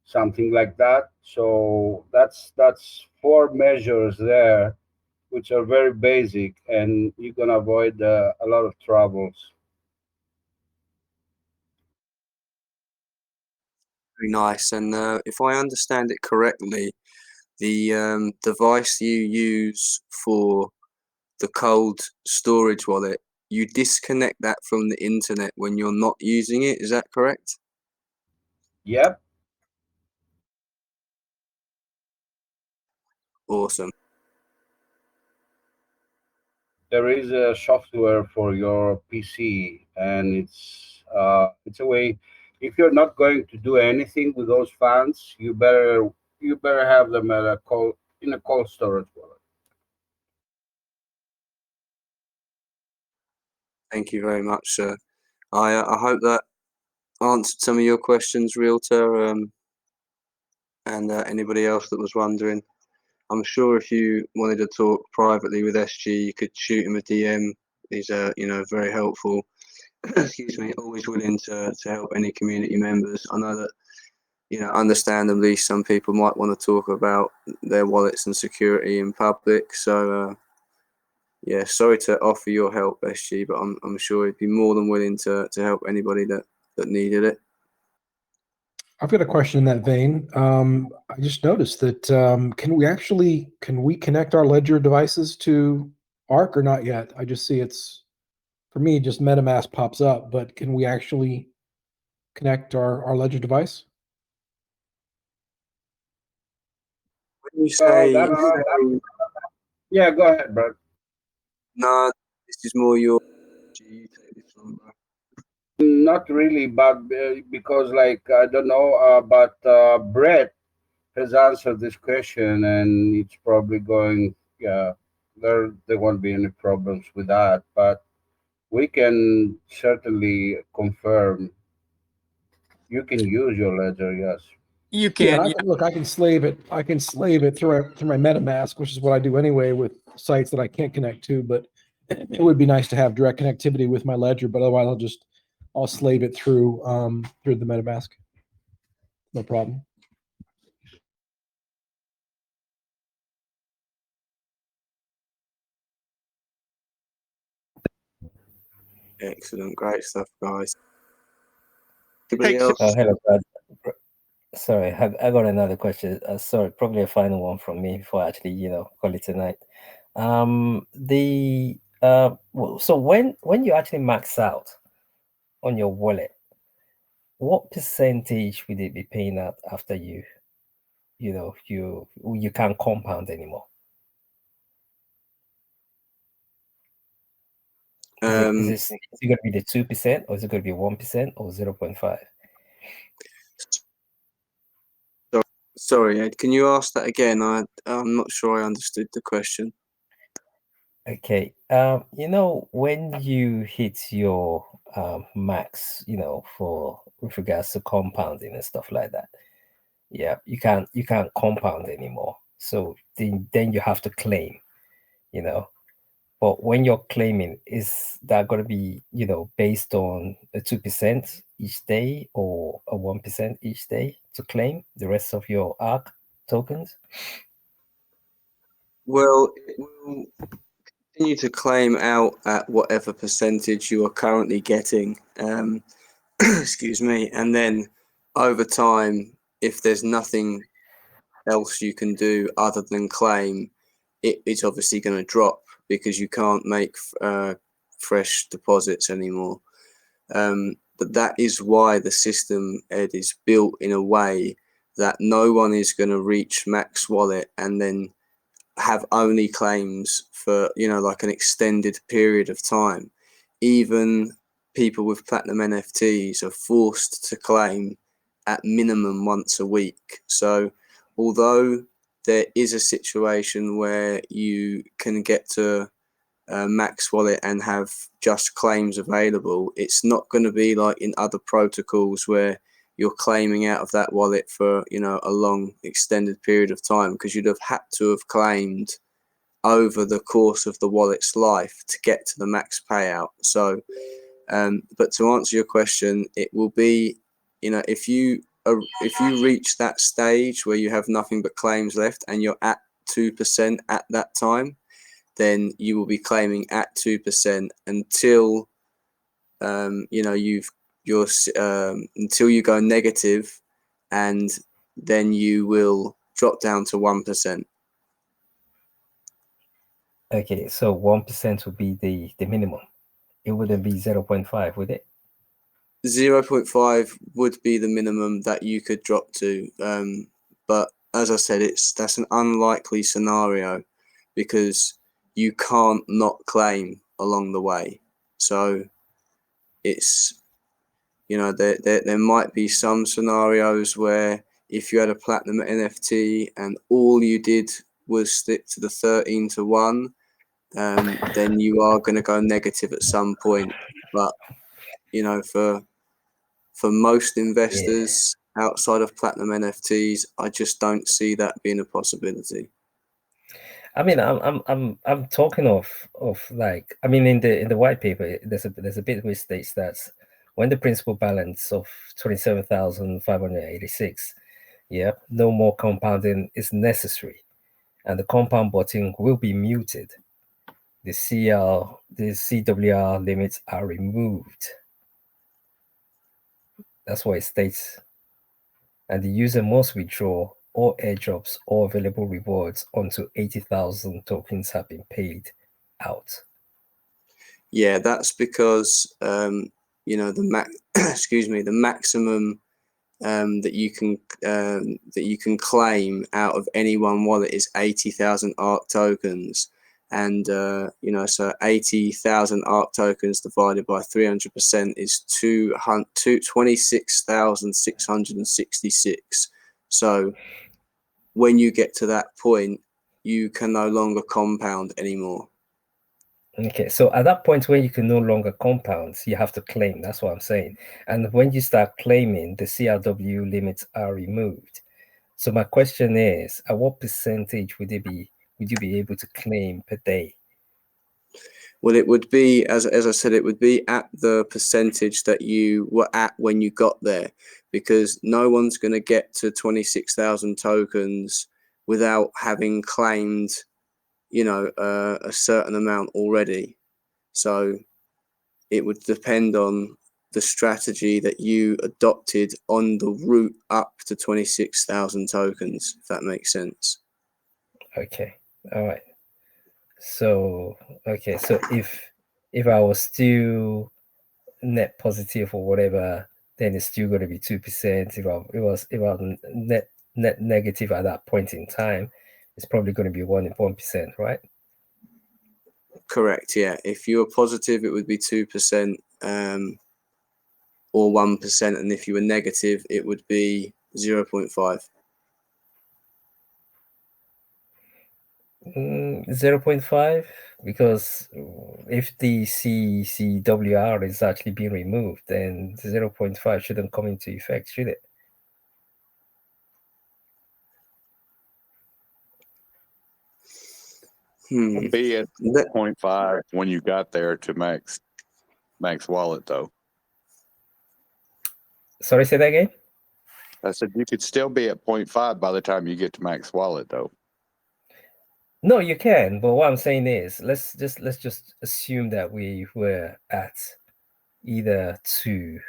something like that. So that's four measures there, which are very basic, and you're gonna avoid a lot of troubles. Very nice. And if I understand it correctly, the device you use for the cold storage wallet, you disconnect that from the internet when you're not using it. Is that correct? Yep, Awesome. there is a software for your PC, and it's a way. If you're not going to do anything with those funds, you better have them at a cold in a cold storage wallet. Thank you very much, sir. I hope that answered some of your questions, Realtor, and anybody else that was wondering. I'm sure if you wanted to talk privately with SG, you could shoot him a DM. He's very helpful. Excuse me, always willing to help any community members. I know that understandably, some people might want to talk about their wallets and security in public. So yeah, sorry to offer your help, SG, but I'm sure he'd be more than willing to help anybody that needed it. I've got a question in that vein. I just noticed that can we connect our Ledger devices to ARK or not yet? I just see it's for me just MetaMask pops up, but can we actually connect our Ledger device? When you say Yeah, go ahead, bro. no, this is more your. You take this one, bro. Not really, but because like I don't know, but Brett has answered this question, and it's probably going. Yeah, there won't be any problems with that. But we can certainly confirm you can use your ledger. Yes. You Yeah, can. look, I can slave it. I can slave it through my MetaMask, which is what I do anyway with sites that I can't connect to. But it would be nice to have direct connectivity with my Ledger. But otherwise, I'll slave it through the MetaMask. No problem. Excellent, great stuff, guys. Hey, Anybody else? Hello, Brad. Sorry, I got another question. Sorry, probably a final one from me before I actually, call it tonight. So when you actually max out on your wallet, what percentage will it be paying out after you can't compound anymore? Is it going to be the 2%, or is it going to be 1%, or 0.5? Sorry, Ed, can you ask that again? I'm not sure I understood the question. Okay. When you hit your max, for with regards to compounding and stuff like that, Yeah, you can't compound anymore. So then you have to claim, you know. But when you're claiming, is that going to be, based on a 2% each day or a 1% each day to claim the rest of your ARK tokens? Well, it will continue to claim out at whatever percentage you are currently getting. Excuse me. And then over time, if there's nothing else you can do other than claim, it's obviously going to drop because you can't make fresh deposits anymore. But that is why the system, Ed, is built in a way that no one is going to reach max wallet and then have only claims for, like an extended period of time. Even people with platinum NFTs are forced to claim at minimum once a week. So although there is a situation where you can get to max wallet and have just claims available, it's not going to be like in other protocols where you're claiming out of that wallet for a long extended period of time, because you'd have had to have claimed over the course of the wallet's life to get to the max payout. So but to answer your question, it will be, if you reach that stage where you have nothing but claims left and you're at 2% at that time, then you will be claiming at 2% until until you go negative, and then you will drop down to 1%. Okay, so 1% would be the minimum. It wouldn't be 0.5, would it? 0.5 would be the minimum that you could drop to. But as I said, that's an unlikely scenario because you can't not claim along the way. So it's, there might be some scenarios where if you had a platinum NFT and all you did was stick to the 13 to 1, then you are going to go negative at some point. But for most investors outside of platinum NFTs, I just don't see that being a possibility. I mean, I'm talking of like, I mean, in the white paper, there's a bit which states that when the principal balance of 27,586, no more compounding is necessary, and the compound button will be muted. The CWR limits are removed. That's what it states. And the user must withdraw all airdrops or available rewards until 80,000 tokens have been paid out. Yeah, that's because the maximum that you can claim out of any one wallet is 80,000 ARK tokens, and so 80,000 ARK tokens divided by 300% is 26,666. So when you get to that point, you can no longer compound anymore. Okay, so at that point when you can no longer compound, you have to claim. That's what I'm saying. And when you start claiming, the CRW limits are removed. So my question is, at what percentage would you be able to claim per day? Well, it would be, as I said, it would be at the percentage that you were at when you got there, because no one's going to get to 26,000 tokens without having claimed, a certain amount already. So it would depend on the strategy that you adopted on the route up to 26,000 tokens, if that makes sense. Okay, all right. So if I was still net positive or whatever, then it's still going to be 2%. If I'm net negative at that point in time, it's probably going to be 1%, right? Correct. Yeah. If you were positive, it would be 2%, or 1%, and if you were negative, it would be 0.5. 0.5, because if the CWR is actually being removed, then 0.5 shouldn't come into effect, should it? Be at 0.5 when you got there to max wallet, though. Sorry, say that again. I said you could still be at 0.5 by the time you get to max wallet, though. No, you can. But what I'm saying is, let's just assume that we were at either 2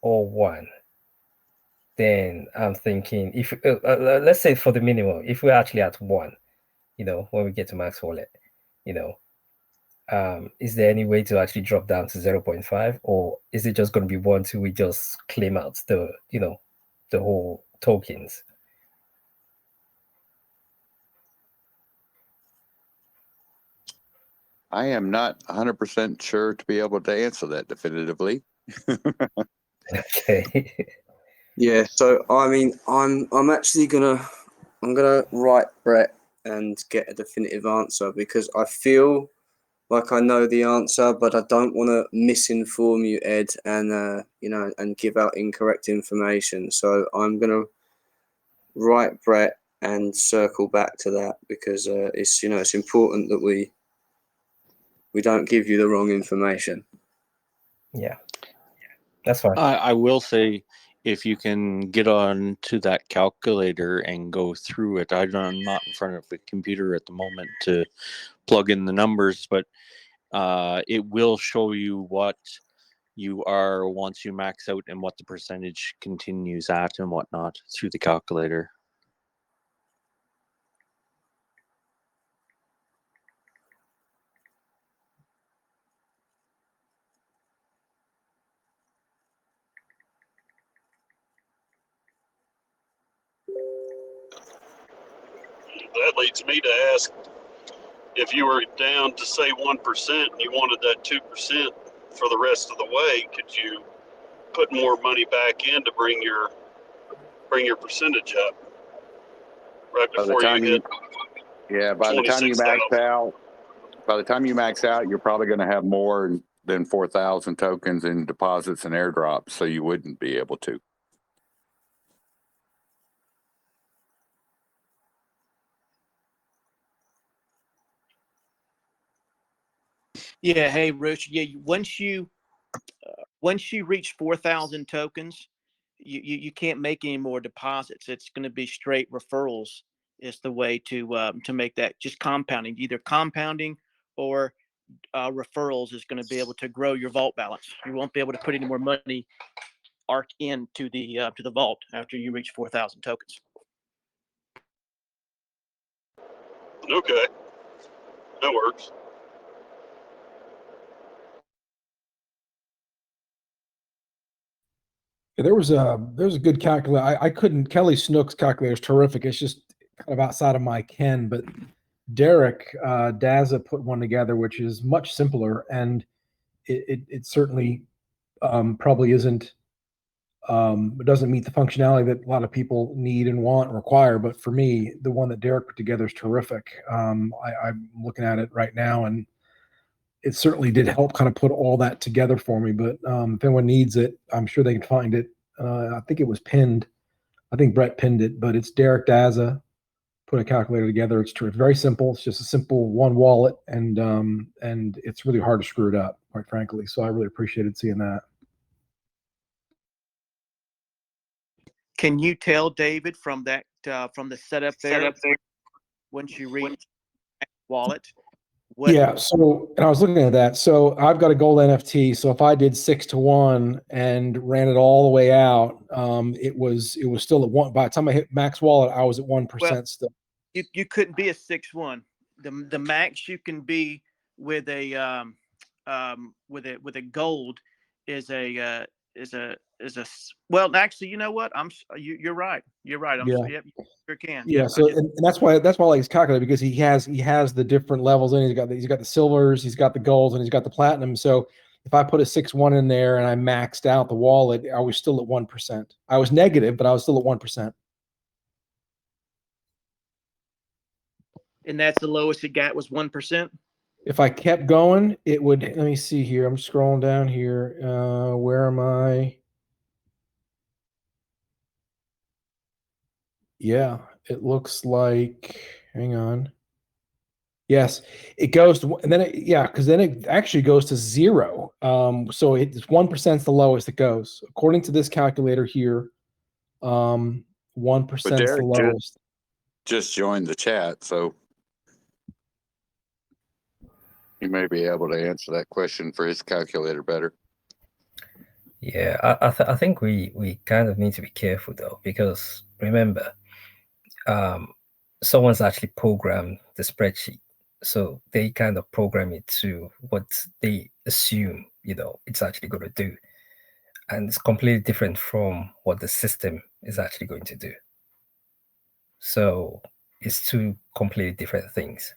or 1. Then I'm thinking, if let's say for the minimum, if we're actually at 1, when we get to max wallet, is there any way to actually drop down to 0.5, or is it just going to be 1 till we just claim out the whole tokens? I am not 100% sure to be able to answer that definitively. Okay. Yeah, so I mean, I'm actually gonna write Brett and get a definitive answer, because I feel like I know the answer, but I don't want to misinform you, Ed, and and give out incorrect information. So I'm gonna write Brett and circle back to that, because it's important that we don't give you the wrong information. Yeah, that's fine. I will say, if you can get on to that calculator and go through it, I'm not in front of a computer at the moment to plug in the numbers, but it will show you what you are once you max out and what the percentage continues at and whatnot through the calculator. That leads me to ask, if you were down to say 1% and you wanted that 2% for the rest of the way, could you put more money back in to bring your percentage up right before you hit? Yeah, by the time you max out, you're probably going to have more than 4,000 tokens in deposits and airdrops, so you wouldn't be able to. Yeah. Hey, Rich. Yeah. Once you reach 4,000 tokens, you can't make any more deposits. It's going to be straight referrals. Is the way to make that, just compounding, either compounding or referrals is going to be able to grow your vault balance. You won't be able to put any more money ARK into the vault after you reach 4,000 tokens. Okay, that works. Yeah, there was a good calculator. I couldn't. Kelly Snook's calculator is terrific. It's just kind of outside of my ken, but Derek Daza put one together, which is much simpler, and it certainly probably isn't. It doesn't meet the functionality that a lot of people need and want and require. But for me, the one that Derek put together is terrific. I'm looking at it right now, and it certainly did help kind of put all that together for me. But if anyone needs it, I'm sure they can find it. I think it was pinned. I think Brett pinned it, but it's Derek Daza put a calculator together. It's very simple. It's just a simple one wallet, and it's really hard to screw it up, quite frankly. So I really appreciated seeing that. Can you tell, David, from that from the setup there, once you reach wallet? Yeah. So, and I was looking at that. So I've got a gold NFT. So if I did 6 to 1 and ran it all the way out, it was still at 1. By the time I hit max wallet, I was at 1% still. You couldn't be a 6-1. The max you can be with a gold is a well, actually, you know what? You're right. You're right. Yep, you sure can. Yeah. So and that's why I like his calculator, because he has the different levels in. He's got the silvers, he's got the golds, and he's got the platinum. So if I put a 6-1 in there and I maxed out the wallet, I was still at 1%. I was negative, but I was still at 1%. And that's the lowest it got, was 1%. If I kept going, it would. Let me see here. I'm scrolling down here. Where am I? Yeah, it looks like. Hang on. Yes, it goes to, and then because then it actually goes to 0. So it's 1% the lowest it goes, according to this calculator here. 1% the Derek lowest. just joined the chat, so he may be able to answer that question for his calculator better. Yeah, I think we kind of need to be careful though, because remember, someone's actually programmed the spreadsheet, so they kind of program it to what they assume it's actually going to do, and it's completely different from what the system is actually going to do. So it's two completely different things.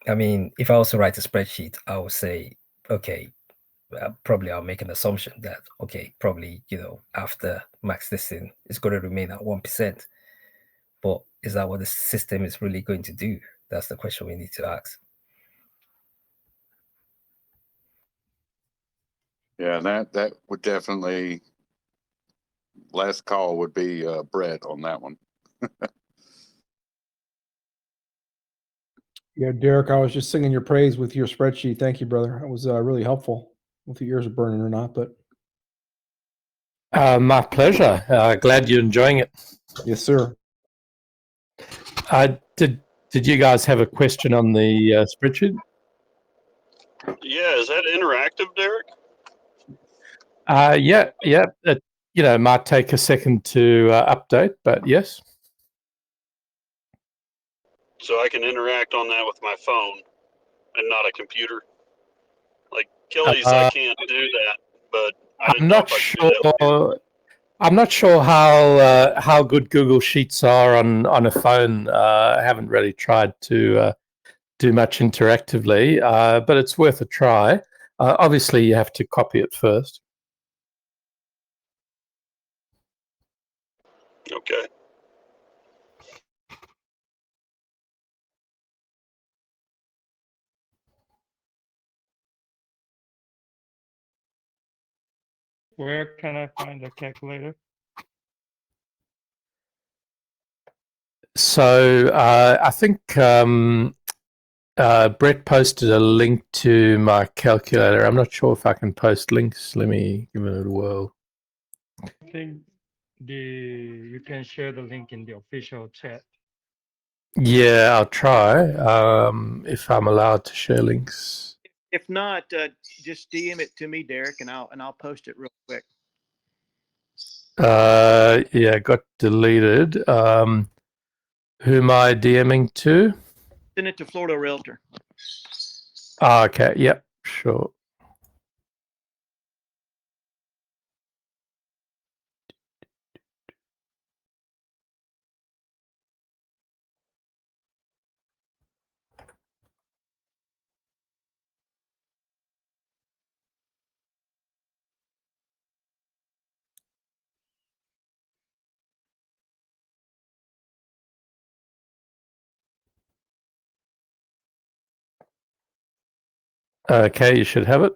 I mean, if I also write a spreadsheet, I would say, okay, probably I'll make an assumption that, okay, probably, after max listing, it's going to remain at 1%. But is that what the system is really going to do? That's the question we need to ask. Yeah, that would definitely, last call would be Brett on that one. Yeah, Derek, I was just singing your praise with your spreadsheet. Thank you, brother. It was really helpful. If your ears are burning or not, but my pleasure. Glad you're enjoying it. Yes, sir. Did you guys have a question on the spreadsheet? Yeah, is that interactive, Derek? Yeah. It might take a second to update, but yes. So I can interact on that with my phone and not a computer. Like Kelly's, I can't do that, but I'm not sure. I'm not sure how good Google Sheets are on a phone. I haven't really tried to do much interactively, but it's worth a try. Obviously, you have to copy it first. Okay. Where can I find a calculator? So I think Brett posted a link to my calculator. I'm not sure if I can post links. Let me give it a whirl. I think you can share the link in the official chat. Yeah, I'll try if I'm allowed to share links. If not, just DM it to me, Derek, and I'll post it real quick. Yeah, it got deleted. Who am I DMing to? Send it to Florida Realtor. Oh, okay. Yep. Sure. Okay, you should have it.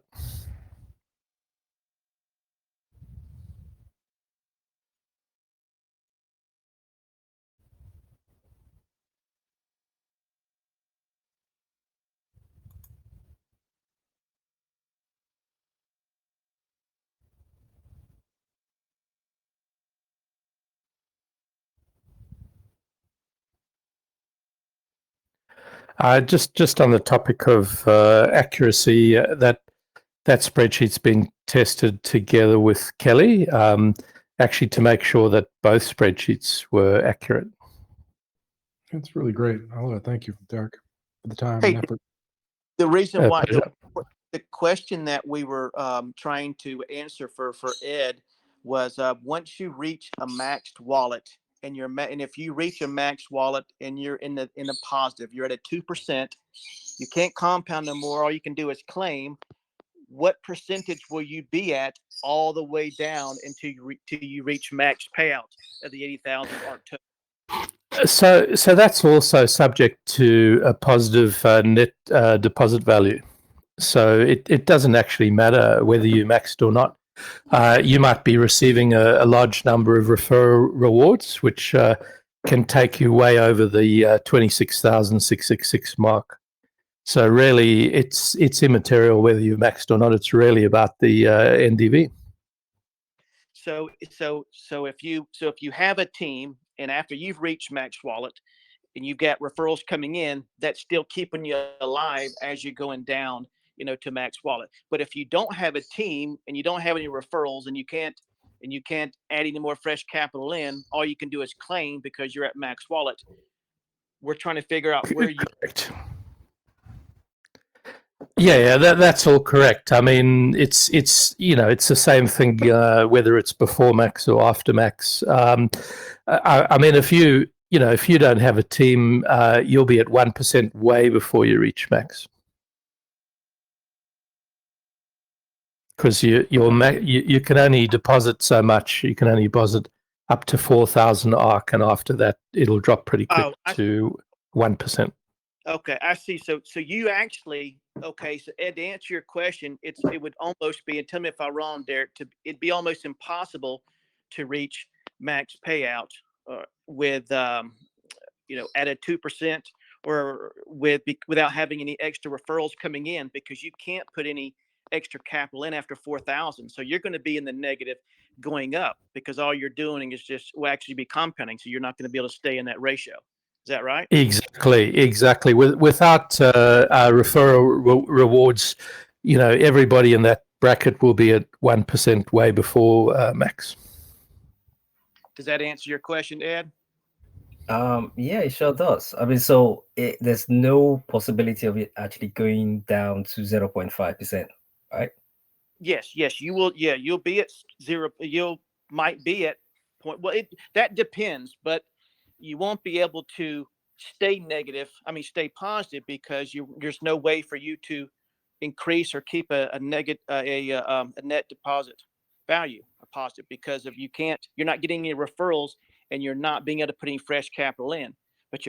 Just on the topic of accuracy, that spreadsheet's been tested together with Kelly, actually to make sure that both spreadsheets were accurate. That's really great. I love it. Thank you, Derek, for the time and effort. The reason why pleasure. the question that we were trying to answer for Ed was once you reach a maxed wallet and and if you reach a maxed wallet and you're in the positive, you're at a 2%, you can't compound no more. All you can do is claim. What percentage will you be at all the way down until you reach max payout of the 80,000 ARK token? So that's also subject to a positive net deposit value. So it doesn't actually matter whether you maxed or not. You might be receiving a large number of referral rewards, which can take you way over the 26,666 mark. So really, it's immaterial whether you're maxed or not. It's really about the NDV. So if you have a team and after you've reached max wallet and you've got referrals coming in, that's still keeping you alive as you're going down, to max wallet. But if you don't have a team and you don't have any referrals and you can't add any more fresh capital in, all you can do is claim because you're at max wallet. We're trying to figure out where you. Correct. Yeah, that's all correct. I mean, it's it's the same thing whether it's before max or after max. I mean, if you don't have a team, you'll be at 1% way before you reach max. Because you can only deposit so much. You can only deposit up to 4,000 ARK, and after that, it'll drop pretty quick to 1%. Okay, I see. So you actually, okay, so Ed, to answer your question, it would almost be, and tell me if I'm wrong, Derek, it'd be almost impossible to reach max payout with at a 2% or without having any extra referrals coming in, because you can't put any extra capital in after 4,000. So you're going to be in the negative going up because all you're doing is will actually be compounding. So you're not going to be able to stay in that ratio. Is that right? Exactly. Without referral rewards, everybody in that bracket will be at 1% way before max. Does that answer your question, Ed? Yeah, it sure does. I mean, so there's no possibility of it actually going down to 0.5%, right? Yes, you will. Yeah, you'll be at 0. You might be at point. Well, that depends, but you won't be able to stay positive because there's no way for you to increase or keep a net deposit value positive because you're not getting any referrals and you're not being able to put any fresh capital in. But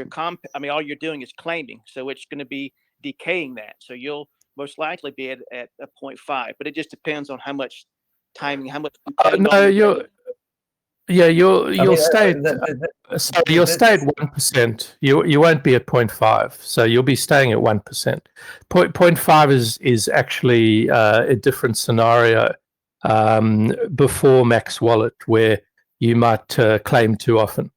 all you're doing is claiming, so it's going to be decaying that. So you'll most likely be at a 0.5, but it just depends on how much timing, how much. You'll stay at 1%. You won't be at 0.5, so you'll be staying at 1%. 0.5 is actually a different scenario before max wallet, where you might claim too often.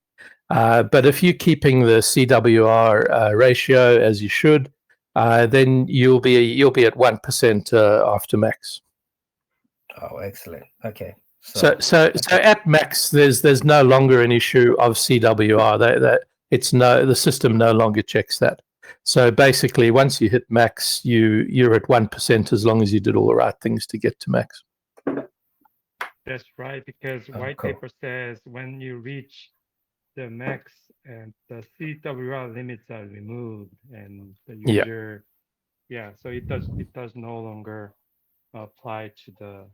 But if you're keeping the CWR ratio as you should, then you'll be at 1% after max. Oh, excellent. Okay. So at max, there's no longer an issue of CWR. The system no longer checks that. So basically, once you hit max, you're at 1% as long as you did all the right things to get to max. That's right, because white paper says when you reach the max and the CWR limits are removed, and the user, so it does no longer apply to the.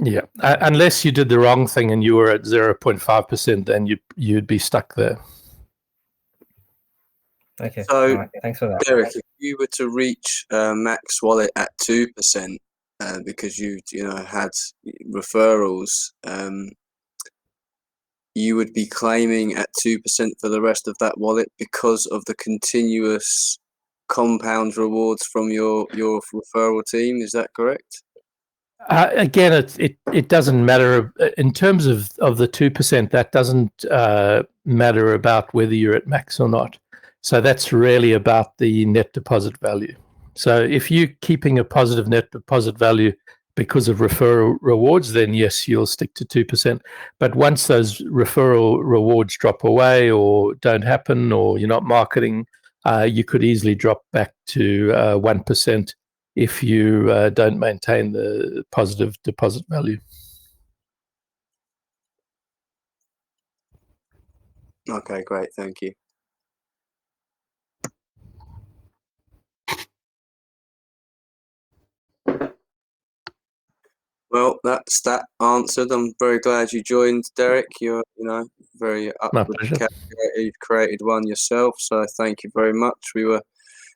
Yeah, unless you did the wrong thing and you were at 0.5%, then you'd be stuck there. Okay. So, right. Thanks for that, Derek. If you were to reach max wallet at 2%, because you had referrals, you would be claiming at 2% for the rest of that wallet because of the continuous compound rewards from your referral team. Is that correct? Again, it doesn't matter in terms of the 2%. That doesn't matter about whether you're at max or not. So that's really about the net deposit value. So if you're keeping a positive net deposit value because of referral rewards, then yes, you'll stick to 2%. But once those referral rewards drop away or don't happen, or you're not marketing, you could easily drop back to 1%. If you don't maintain the positive deposit value. Okay, great. Thank you. Well, that's that answered. I'm very glad you joined, Derek. You're, very up with the category. You've created one yourself, so thank you very much. We were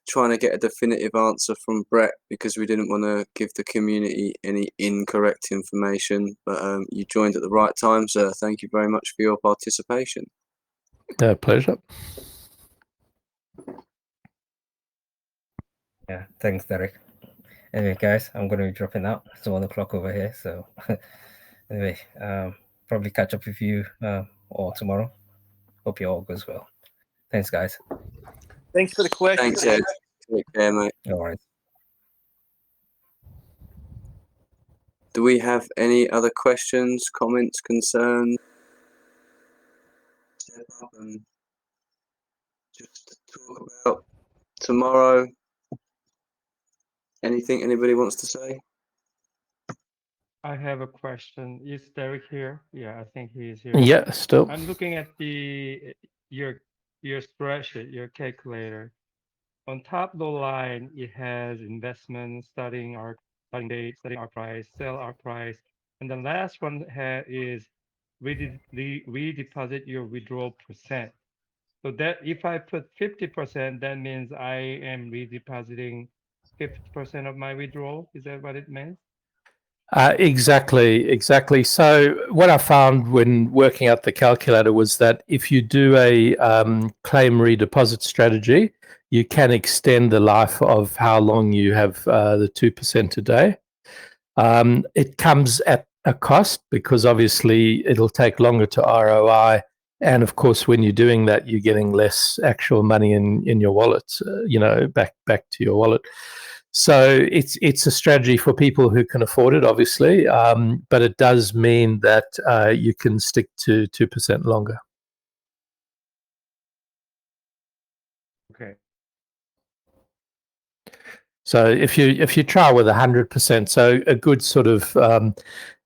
trying to get a definitive answer from Brett because we didn't want to give the community any incorrect information. But you joined at the right time, sir. Thank you very much for your participation. Pleasure. Yeah, thanks, Derek. Anyway, guys, I'm going to be dropping out. It's 1 o'clock over here. So anyway, probably catch up with you or tomorrow. Hope your all goes well. Thanks, guys. Thanks for the question. Thanks, Ed. Take care, mate. All right. Do we have any other questions, comments, concerns? Step up and just talk about tomorrow. Anything anybody wants to say? I have a question. Is Derek here? Yeah, I think he is here. Yeah, still. I'm looking at your spreadsheet, your calculator. On top of the line, it has investment, starting date, starting ARK price, sell ARK price, and the last one is redeposit your withdrawal percent. So that if I put 50%, that means I am redepositing 50% of my withdrawal. Is that what it means? Exactly. So what I found when working out the calculator was that if you do a claim redeposit strategy, you can extend the life of how long you have the 2% a day. It comes at a cost because obviously it'll take longer to ROI. And of course, when you're doing that, you're getting less actual money in your wallet, back to your wallet. So it's a strategy for people who can afford it, obviously, but it does mean that you can stick to 2% longer. Okay. So if you try with 100%, so a good sort of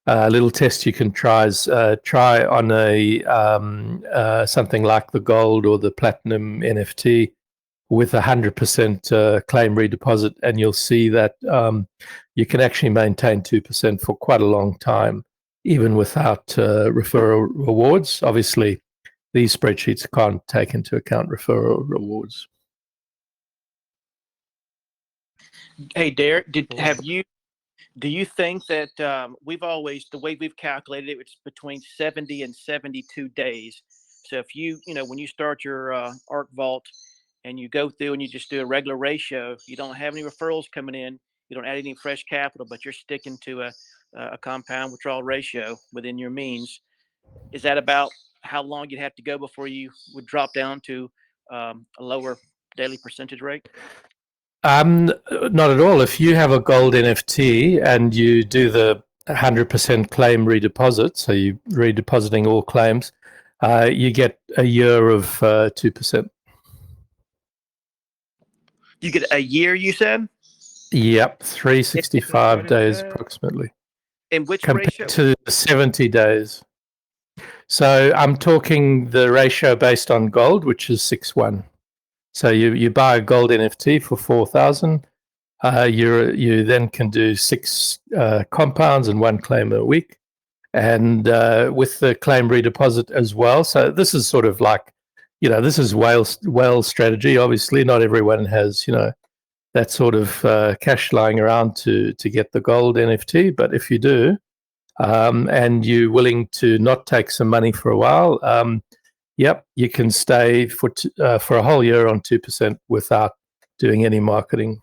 little test you can try is try on a something like the gold or the platinum NFT with 100% claim redeposit, and you'll see that you can actually maintain 2% for quite a long time, even without referral rewards. Obviously, these spreadsheets can't take into account referral rewards. Hey, Derek, do you think that the way we've calculated it, it's between 70 and 72 days. So if when you start your ARK Vault and you go through and you just do a regular ratio, you don't have any referrals coming in, you don't add any fresh capital, but you're sticking to a compound withdrawal ratio within your means. Is that about how long you'd have to go before you would drop down to a lower daily percentage rate? Not at all. If you have a gold NFT and you do the 100% claim redeposit, so you're redepositing all claims, you get a year of 2%. You get a year, you said? Yep, 365 days approximately. In which compared ratio? to 70 days. So I'm talking the ratio based on gold, which is 6:1. So you buy a gold NFT for 4,000. You then can do 6 compounds and 1 claim a week, and with the claim redeposit as well. So this is sort of like, this is whale strategy. Obviously, not everyone has that sort of cash lying around to get the gold NFT. But if you do, and you're willing to not take some money for a while, yep, you can stay for a whole year on 2% without doing any marketing.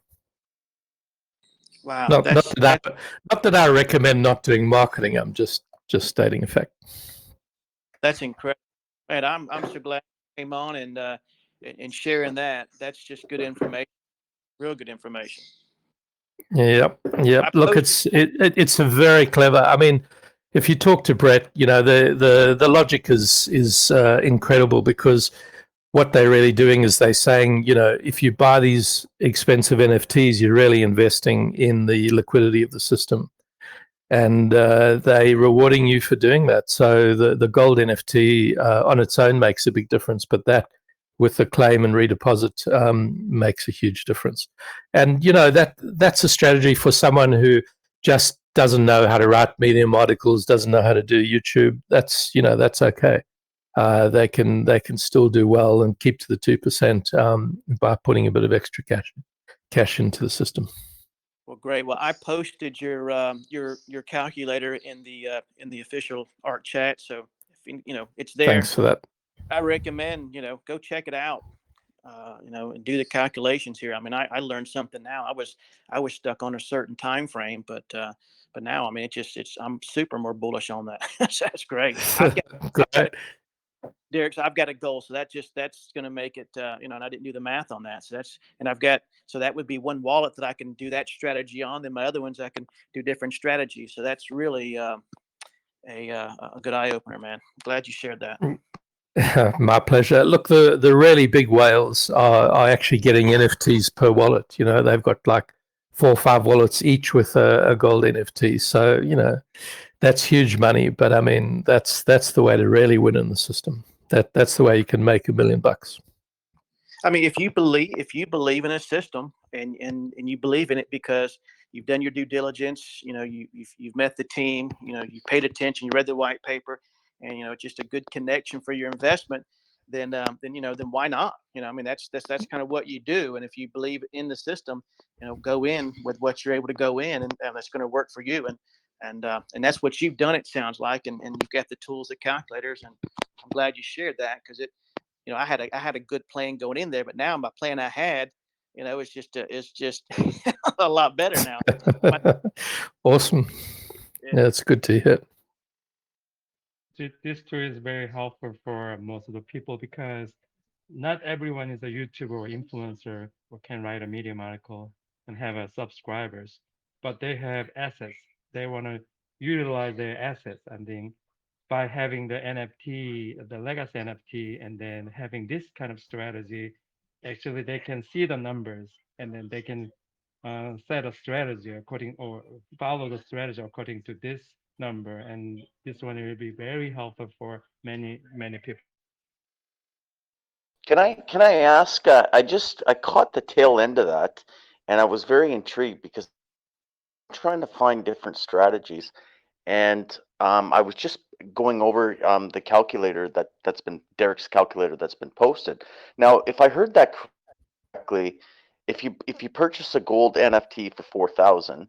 Wow. Not that I recommend not doing marketing. I'm just stating a fact. That's incredible. And I'm so glad you came on and sharing that. That's just good information. Real good information. Yep. Look, it's a very clever. I mean, if you talk to Brett, the logic is incredible, because what they're really doing is they're saying, if you buy these expensive NFTs, you're really investing in the liquidity of the system, and they're rewarding you for doing that. So the gold NFT on its own makes a big difference, but that with the claim and redeposit makes a huge difference. And that's a strategy for someone who just doesn't know how to write Medium articles, doesn't know how to do YouTube. That's okay. they can still do well and keep to the 2% by putting a bit of extra cash into the system. Well, great. Well, I posted your calculator in the official ARK chat, so if it's there. Thanks for that. I recommend go check it out. And do the calculations here. I mean, I learned something now. I was stuck on a certain time frame, but now, I mean, I'm super more bullish on that. That's great. Derek, so I've got a goal, so that's going to make it. And I didn't do the math on that, so that would be one wallet that I can do that strategy on. Then my other ones I can do different strategies. So that's really a good eye opener, man. Glad you shared that. My pleasure. Look, the really big whales are actually getting NFTs per wallet. They've got like 4 or 5 wallets each with a gold NFT. So that's huge money. But I mean, that's the way to really win in the system. That's the way you can make $1 million. I mean, if you believe in a system and you believe in it because you've done your due diligence, you've met the team, you paid attention, you read the white paper, and it's just a good connection for your investment, then why not? I mean, that's kind of what you do. And if you believe in the system, go in with what you're able to go in, and that's going to work for you. And that's what you've done, it sounds like, and you've got the tools, the calculators, and I'm glad you shared that, because I had a good plan going in there, but now my plan I had, it's just a lot better now. Awesome. Yeah, it's good to hear. This tool is very helpful for most of the people, because not everyone is a YouTuber or influencer or can write a Medium article and have subscribers, but they have assets. They want to utilize their assets, and then by having the NFT, the legacy NFT, and then having this kind of strategy, actually they can see the numbers, and then they can set a strategy or follow the strategy according to this number. And this one will be very helpful for many people. Can I ask? I caught the tail end of that, and I was very intrigued because I'm trying to find different strategies, and I was just going over the calculator that's been Derek's calculator that's been posted. Now, if I heard that correctly, if you purchase a gold NFT for 4,000,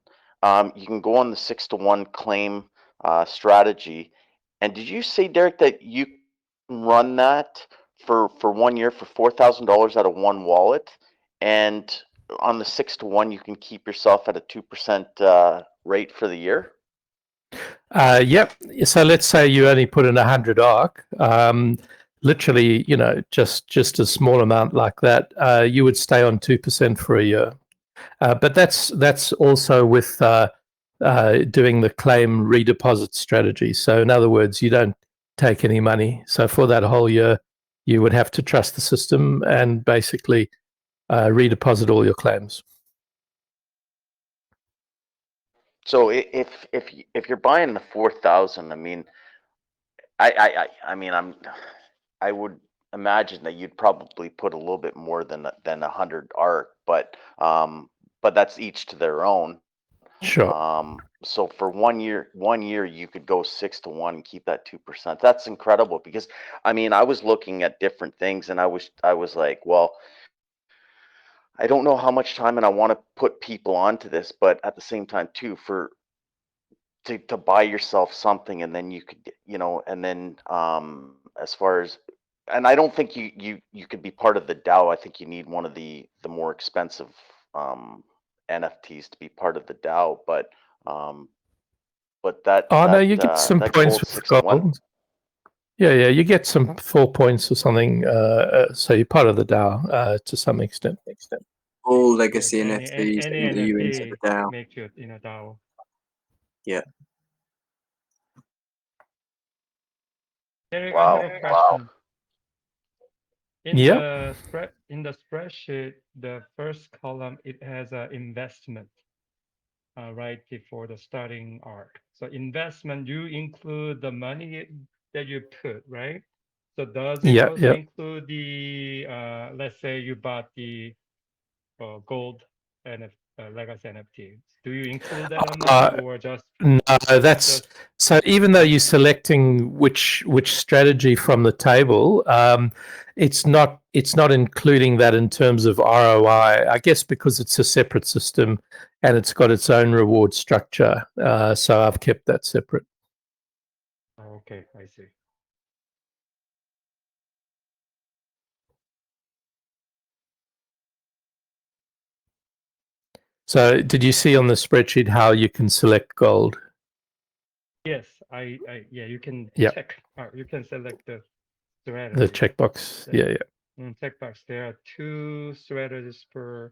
you can go on the 6-to-1 claim strategy. And did you say, Derek, that you can run that for 1 year for $4,000 out of one wallet, and on the 6-to-1 you can keep yourself at a 2% rate for the year? Yep. So let's say you only put in 100 ARK. Literally, just a small amount like that, you would stay on 2% for a year. But that's also with doing the claim redeposit strategy. So in other words, you don't take any money. So for that whole year, you would have to trust the system and basically redeposit all your claims. So if you're buying the 4,000, I mean, I would imagine that you'd probably put a little bit more than 100 ARK, but that's each to their own. Sure. So for 1 year, you could go 6-to-1 and keep that 2%. That's incredible, because I mean, I was looking at different things, and I was like, well, I don't know how much time, and I want to put people onto this, but at the same time too, to buy yourself something, and then you could, and then as far as, and I don't think you could be part of the DAO. I think you need one of the more expensive NFTs to be part of the DAO, but that. No, you get some points with gold. Yeah, you get some 4 points or something. So you're part of the DAO to some extent. All legacy NFTs any enter you into the DAO. Make you in a DAO. Yeah. Derek, I have a question. In the spreadsheet, the first column, it has an investment right before the starting ARK. So investment, you include the money that you put, right? So does it also include the let's say you bought the gold NFT, legacy NFTs? Do you include that amount or just no? That's so. Even though you're selecting which strategy from the table, it's not including that in terms of ROI. I guess because it's a separate system and it's got its own reward structure. So I've kept that separate. Okay, I see. So did you see on the spreadsheet how you can select gold? Yes, yeah, you can check. You can select the strategy. The checkbox. Yeah. Checkbox. There are 2 strategies for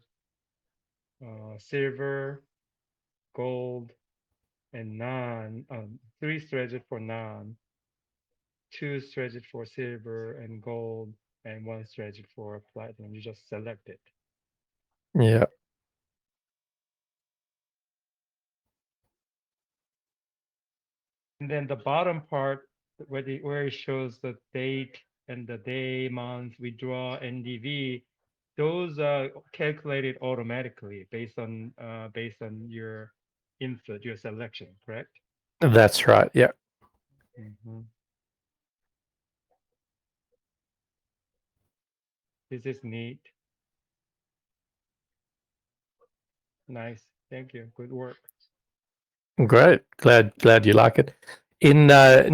silver, gold, and non. 3 strategies for non. 2 strategies for silver and gold, and 1 strategy for platinum. You just select it. Yeah. And then the bottom part where it shows the date and the day, month, withdraw, NDV, those are calculated automatically based on your input, your selection, correct? That's right. Yeah. This is neat. Nice. Thank you. Good work. Great. Glad you like it. In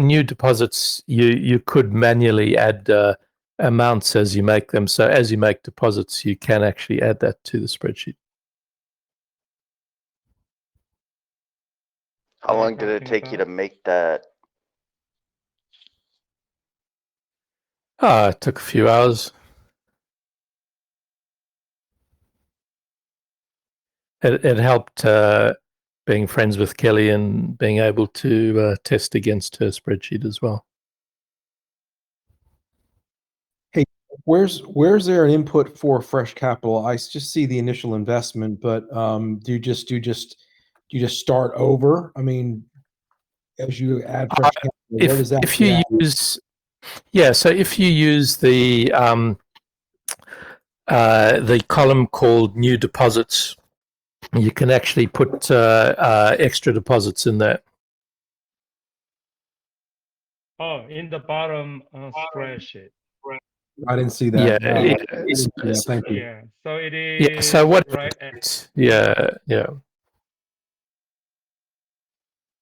new deposits, you could manually add amounts as you make them. So as you make deposits, you can actually add that to the spreadsheet. How long did it take you to make that? It took a few hours. It helped being friends with Kelly and being able to test against her spreadsheet as well. Hey, where's there an input for fresh capital? I just see the initial investment, but do you just start over? I mean, as you add fresh capital, where does that? If you use, so if you use the column called new deposits, you can actually put extra deposits in there. Oh, in the bottom spreadsheet. I didn't see that. Yeah, thank you. Yeah, so it is. Yeah, so what? Right. Yeah.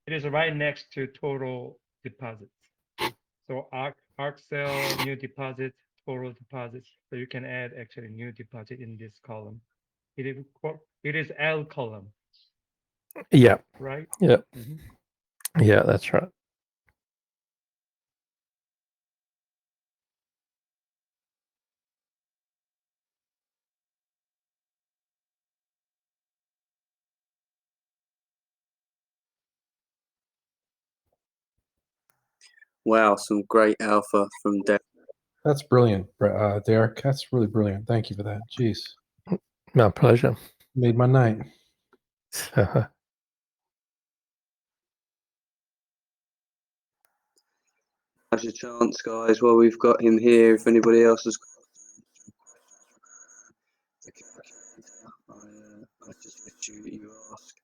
It is right next to total deposits. So ARK sell new deposits, total deposits. So you can add actually new deposit in this column. It is L column. Yeah. Right. Yeah. Yeah, that's right. Wow, some great alpha from Derek. That's brilliant, Derek. That's really brilliant. Thank you for that. Jeez. My pleasure. Made my night. Now's your chance, guys, while we've got him here. If anybody else has I just wish you ask.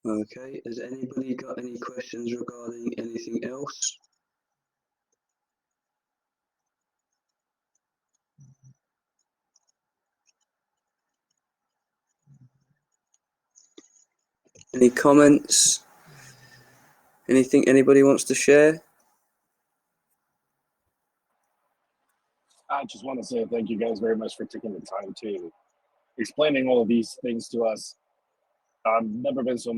Okay, has anybody got any questions regarding anything else? Any comments? Anything anybody wants to share? I just want to say thank you guys very much for taking the time to explaining all of these things to us. I've never been so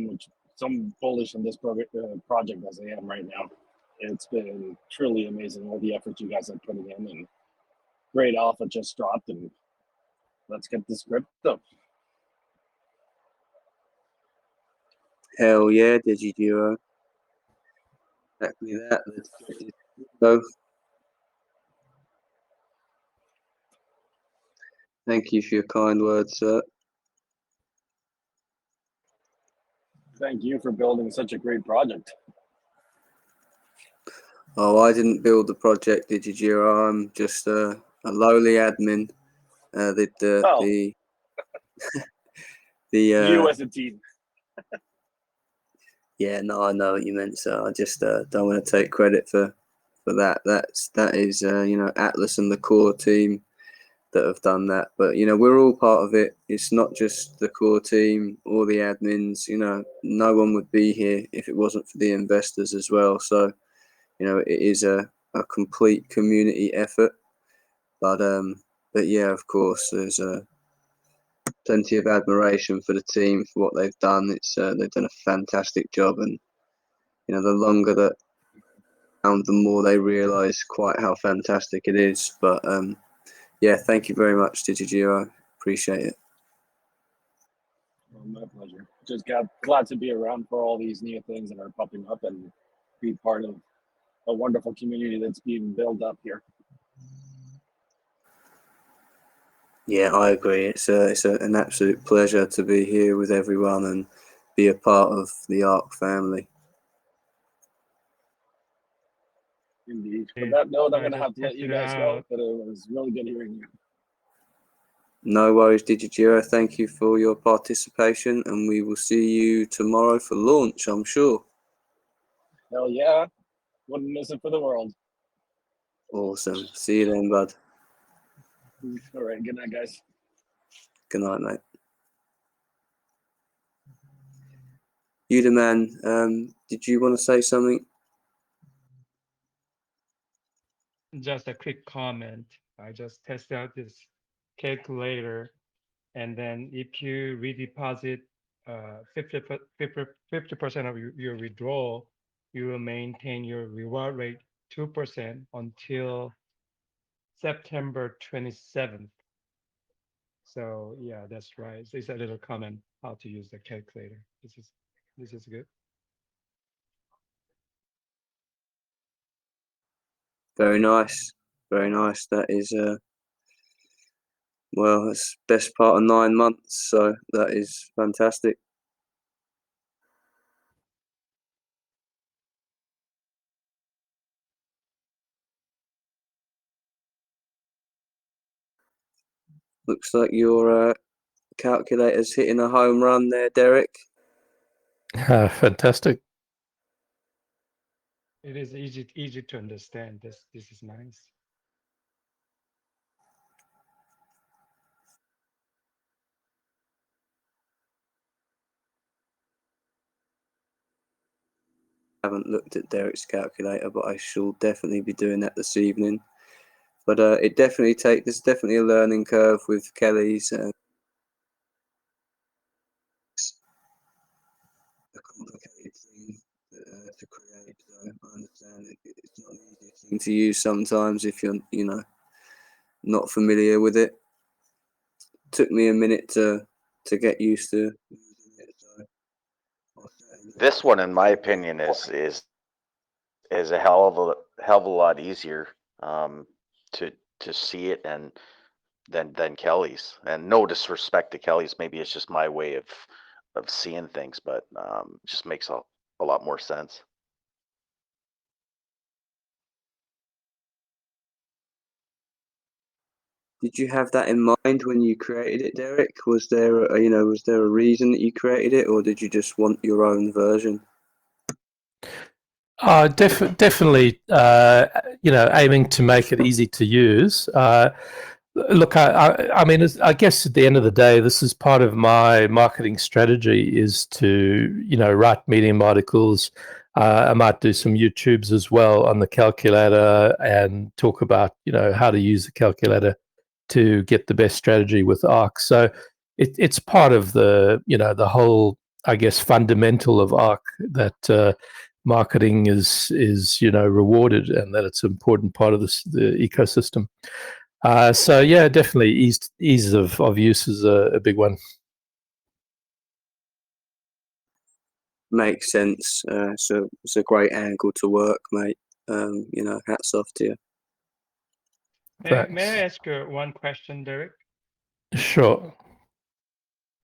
bullish on this project as I am right now. It's been truly amazing, all the effort you guys are putting in, and great alpha just dropped, and let's get this crypto. Hell yeah, DigiDuo. Exactly that. Let's get this crypto. Thank you for your kind words, sir. thank you for building such a great project. Oh, I didn't build the project, did you, Giro? I'm just a lowly admin. The You as a team. Yeah, no, I know what you meant. So I just don't want to take credit for that. That is Atlas and the core team that have done that. But we're all part of it. It's not just the core team or the admins. No one would be here if it wasn't for the investors as well. So it is a complete community effort. But yeah, of course, there's plenty of admiration for the team for what they've done. They've done a fantastic job, and the longer that the more they realise quite how fantastic it is. But yeah, thank you very much, Digigiro. Appreciate it. Well, my pleasure. Just glad to be around for all these new things that are popping up and be part of a wonderful community that's being built up here. Yeah, I agree. It's an absolute pleasure to be here with everyone and be a part of the ARK family. Indeed. With that note, I'm going to have to let you guys go, but it was really good hearing you. No worries, Digigiro. Thank you for your participation, and we will see you tomorrow for launch, I'm sure. Hell yeah. Wouldn't miss it for the world. Awesome. See you then, bud. All right. Good night, guys. Good night, mate. Udaman, did you want to say something? Just a quick comment. I just tested out this calculator, and then if you redeposit 50% of your withdrawal, you will maintain your reward rate 2% until September 27th. So yeah, that's right. It's a little comment how to use the calculator. This is good. Very nice. Very nice. That is well, it's best part of 9 months, so that is fantastic. Looks like your calculator's hitting a home run there, Derek. Fantastic. It is easy to understand. This is nice. I haven't looked at Derek's calculator, but I shall definitely be doing that this evening. But there's definitely a learning curve with Kelly's. A complicated thing to create. So I understand it's not an easy thing to use sometimes if you're not familiar with it. Took me a minute to get used to using it. So This one, in my opinion, is a hell of a lot easier to see it and than Kelly's. And no disrespect to Kelly's, maybe it's just my way of seeing things, but just makes a lot more sense. did you have that in mind when you created it, Derek? Was there a reason that you created it, or did you just want your own version? Definitely, aiming to make it easy to use. Look, I mean, I guess at the end of the day, this is part of my marketing strategy is to, write Medium articles. I might do some YouTubes as well on the calculator and talk about, how to use the calculator to get the best strategy with ARK. So it's part of the, the whole, I guess, fundamental of ARK that marketing is rewarded and that it's an important part of the ecosystem. So yeah, definitely ease of use is a big one. Makes sense. So it's a great angle to work, mate. Hats off to you. May I ask you one question, Derek? Sure.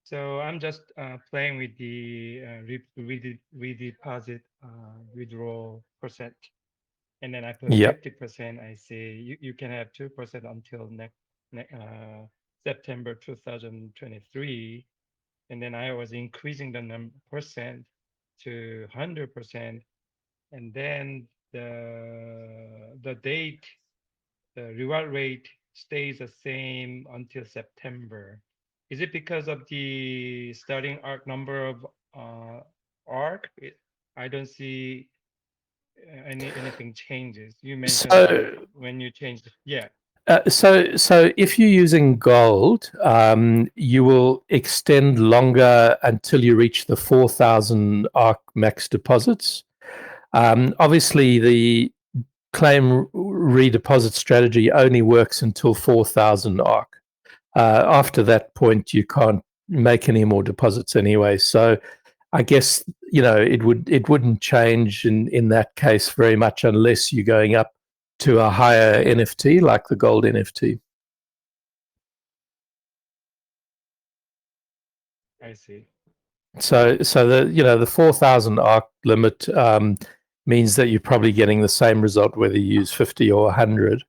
So I'm just playing with the redeposit withdrawal percent, and then I put 50%. I say you can have 2% until next September 2023, and then I was increasing the percent to 100%, and then the date, the reward rate stays the same until September. Is it because of the starting ARK number of ARK? I don't see anything changes. You mentioned So, when you changed, yeah. So if you're using gold, you will extend longer until you reach the 4,000 ARK max deposits. Obviously, the claim redeposit strategy only works until 4,000 ARK. After that point, you can't make any more deposits anyway. So I guess, it wouldn't change in that case very much unless you're going up to a higher NFT like the gold NFT. I see. So the 4,000 ARK limit means that you're probably getting the same result whether you use 50 or 100.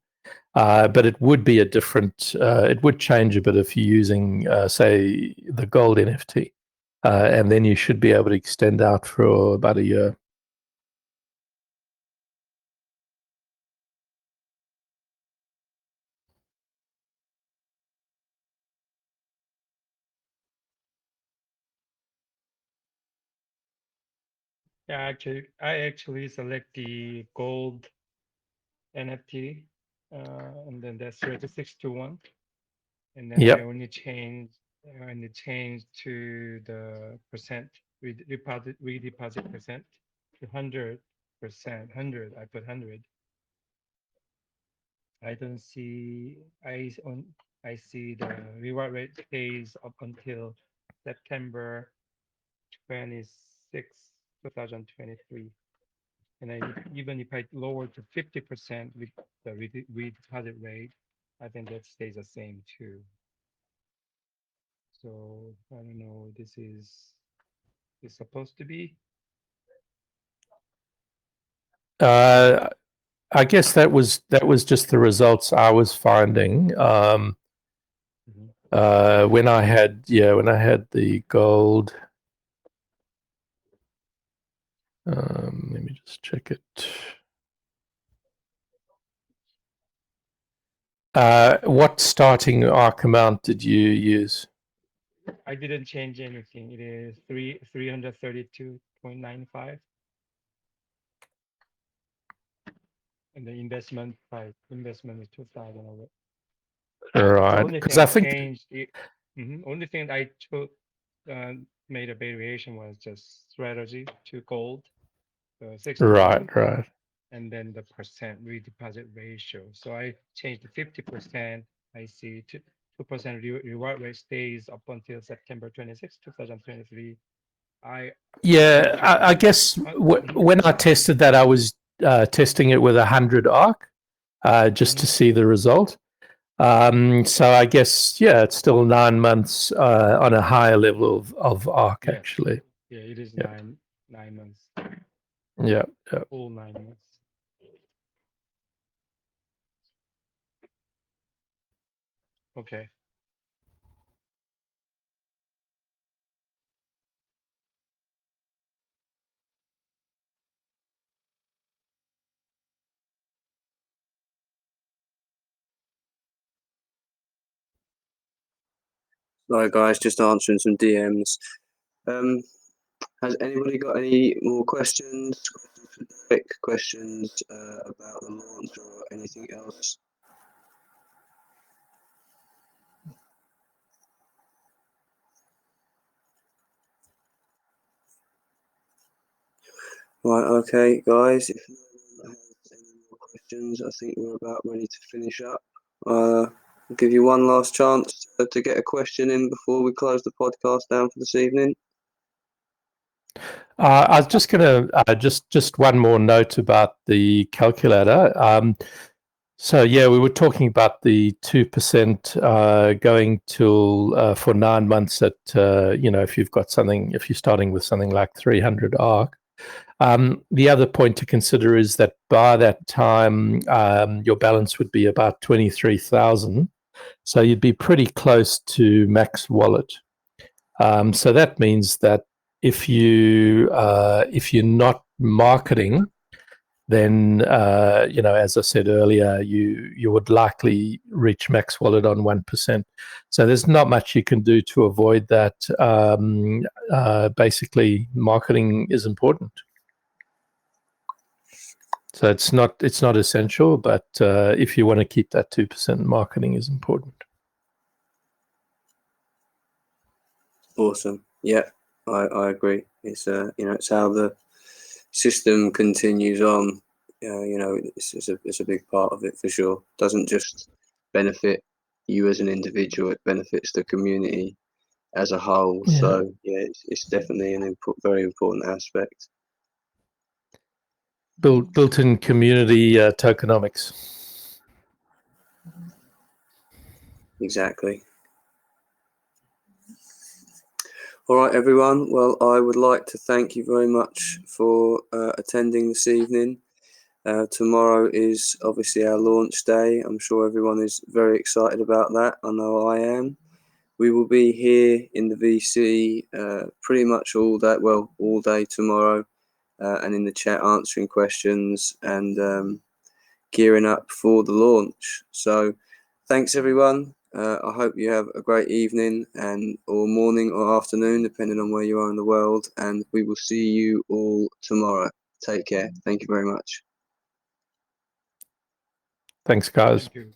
But it would be a different. It would change a bit if you're using, say, the gold NFT, and then you should be able to extend out for about a year. Yeah, I actually select the gold NFT, and then that's 36 to 1, and then I only change to the percent redeposit percent to 100%. 100. I put 100. I don't see. I see the reward rate stays up until September 26, 2023. And even if I lower to 50% with the redeposit rate, I think that stays the same too. So I don't know. This is supposed to be. I guess that was just the results I was finding. When I had the gold. Let me just check it. What starting ARK amount did you use? I didn't change anything. It is 332.95. And the investment is 2,000 of it. Right, because I think changed only thing I took made a variation was just strategy to gold, 6 to 1, right, and then the percent redeposit ratio. So I changed to 50%. I see 2% reward rate stays up until September 26, 2023. I guess when I tested that, I was testing it with 100 ARK just to see the result. So I guess, it's still 9 months on a higher level of ARK, actually. Yeah, it is 9 months. Yeah. Full 9 months. Okay. Sorry, guys, just answering some DMs. Has anybody got any more questions? Quick questions about the launch or anything else? Right, okay, guys. If no one has any more questions, I think we're about ready to finish up. I'll give you one last chance to get a question in before we close the podcast down for this evening. I was just going to just one more note about the calculator. So yeah, we were talking about the 2% going till for 9 months at if you've got something, if you're starting with something like 300 ARK. The other point to consider is that by that time your balance would be about 23,000, so you'd be pretty close to max wallet. So that means that if you're not marketing, then as I said earlier, you would likely reach max wallet on 1%. So there's not much you can do to avoid that. Basically, marketing is important. So it's not essential, but if you want to keep that 2%, marketing is important. Awesome. Yeah, I agree. It's it's how the system continues on. It's a big part of it for sure. Doesn't just benefit you as an individual; it benefits the community as a whole. Yeah. So yeah, it's definitely an very important aspect. Built-in community tokenomics. Exactly. All right, everyone. Well, I would like to thank you very much for attending this evening. Tomorrow is obviously our launch day. I'm sure everyone is very excited about that. I know I am. We will be here in the VC pretty much all day tomorrow, and in the chat answering questions and gearing up for the launch. So thanks, everyone. I hope you have a great evening or morning or afternoon, depending on where you are in the world. And we will see you all tomorrow. Take care. Thank you very much. Thanks, guys. Thank you.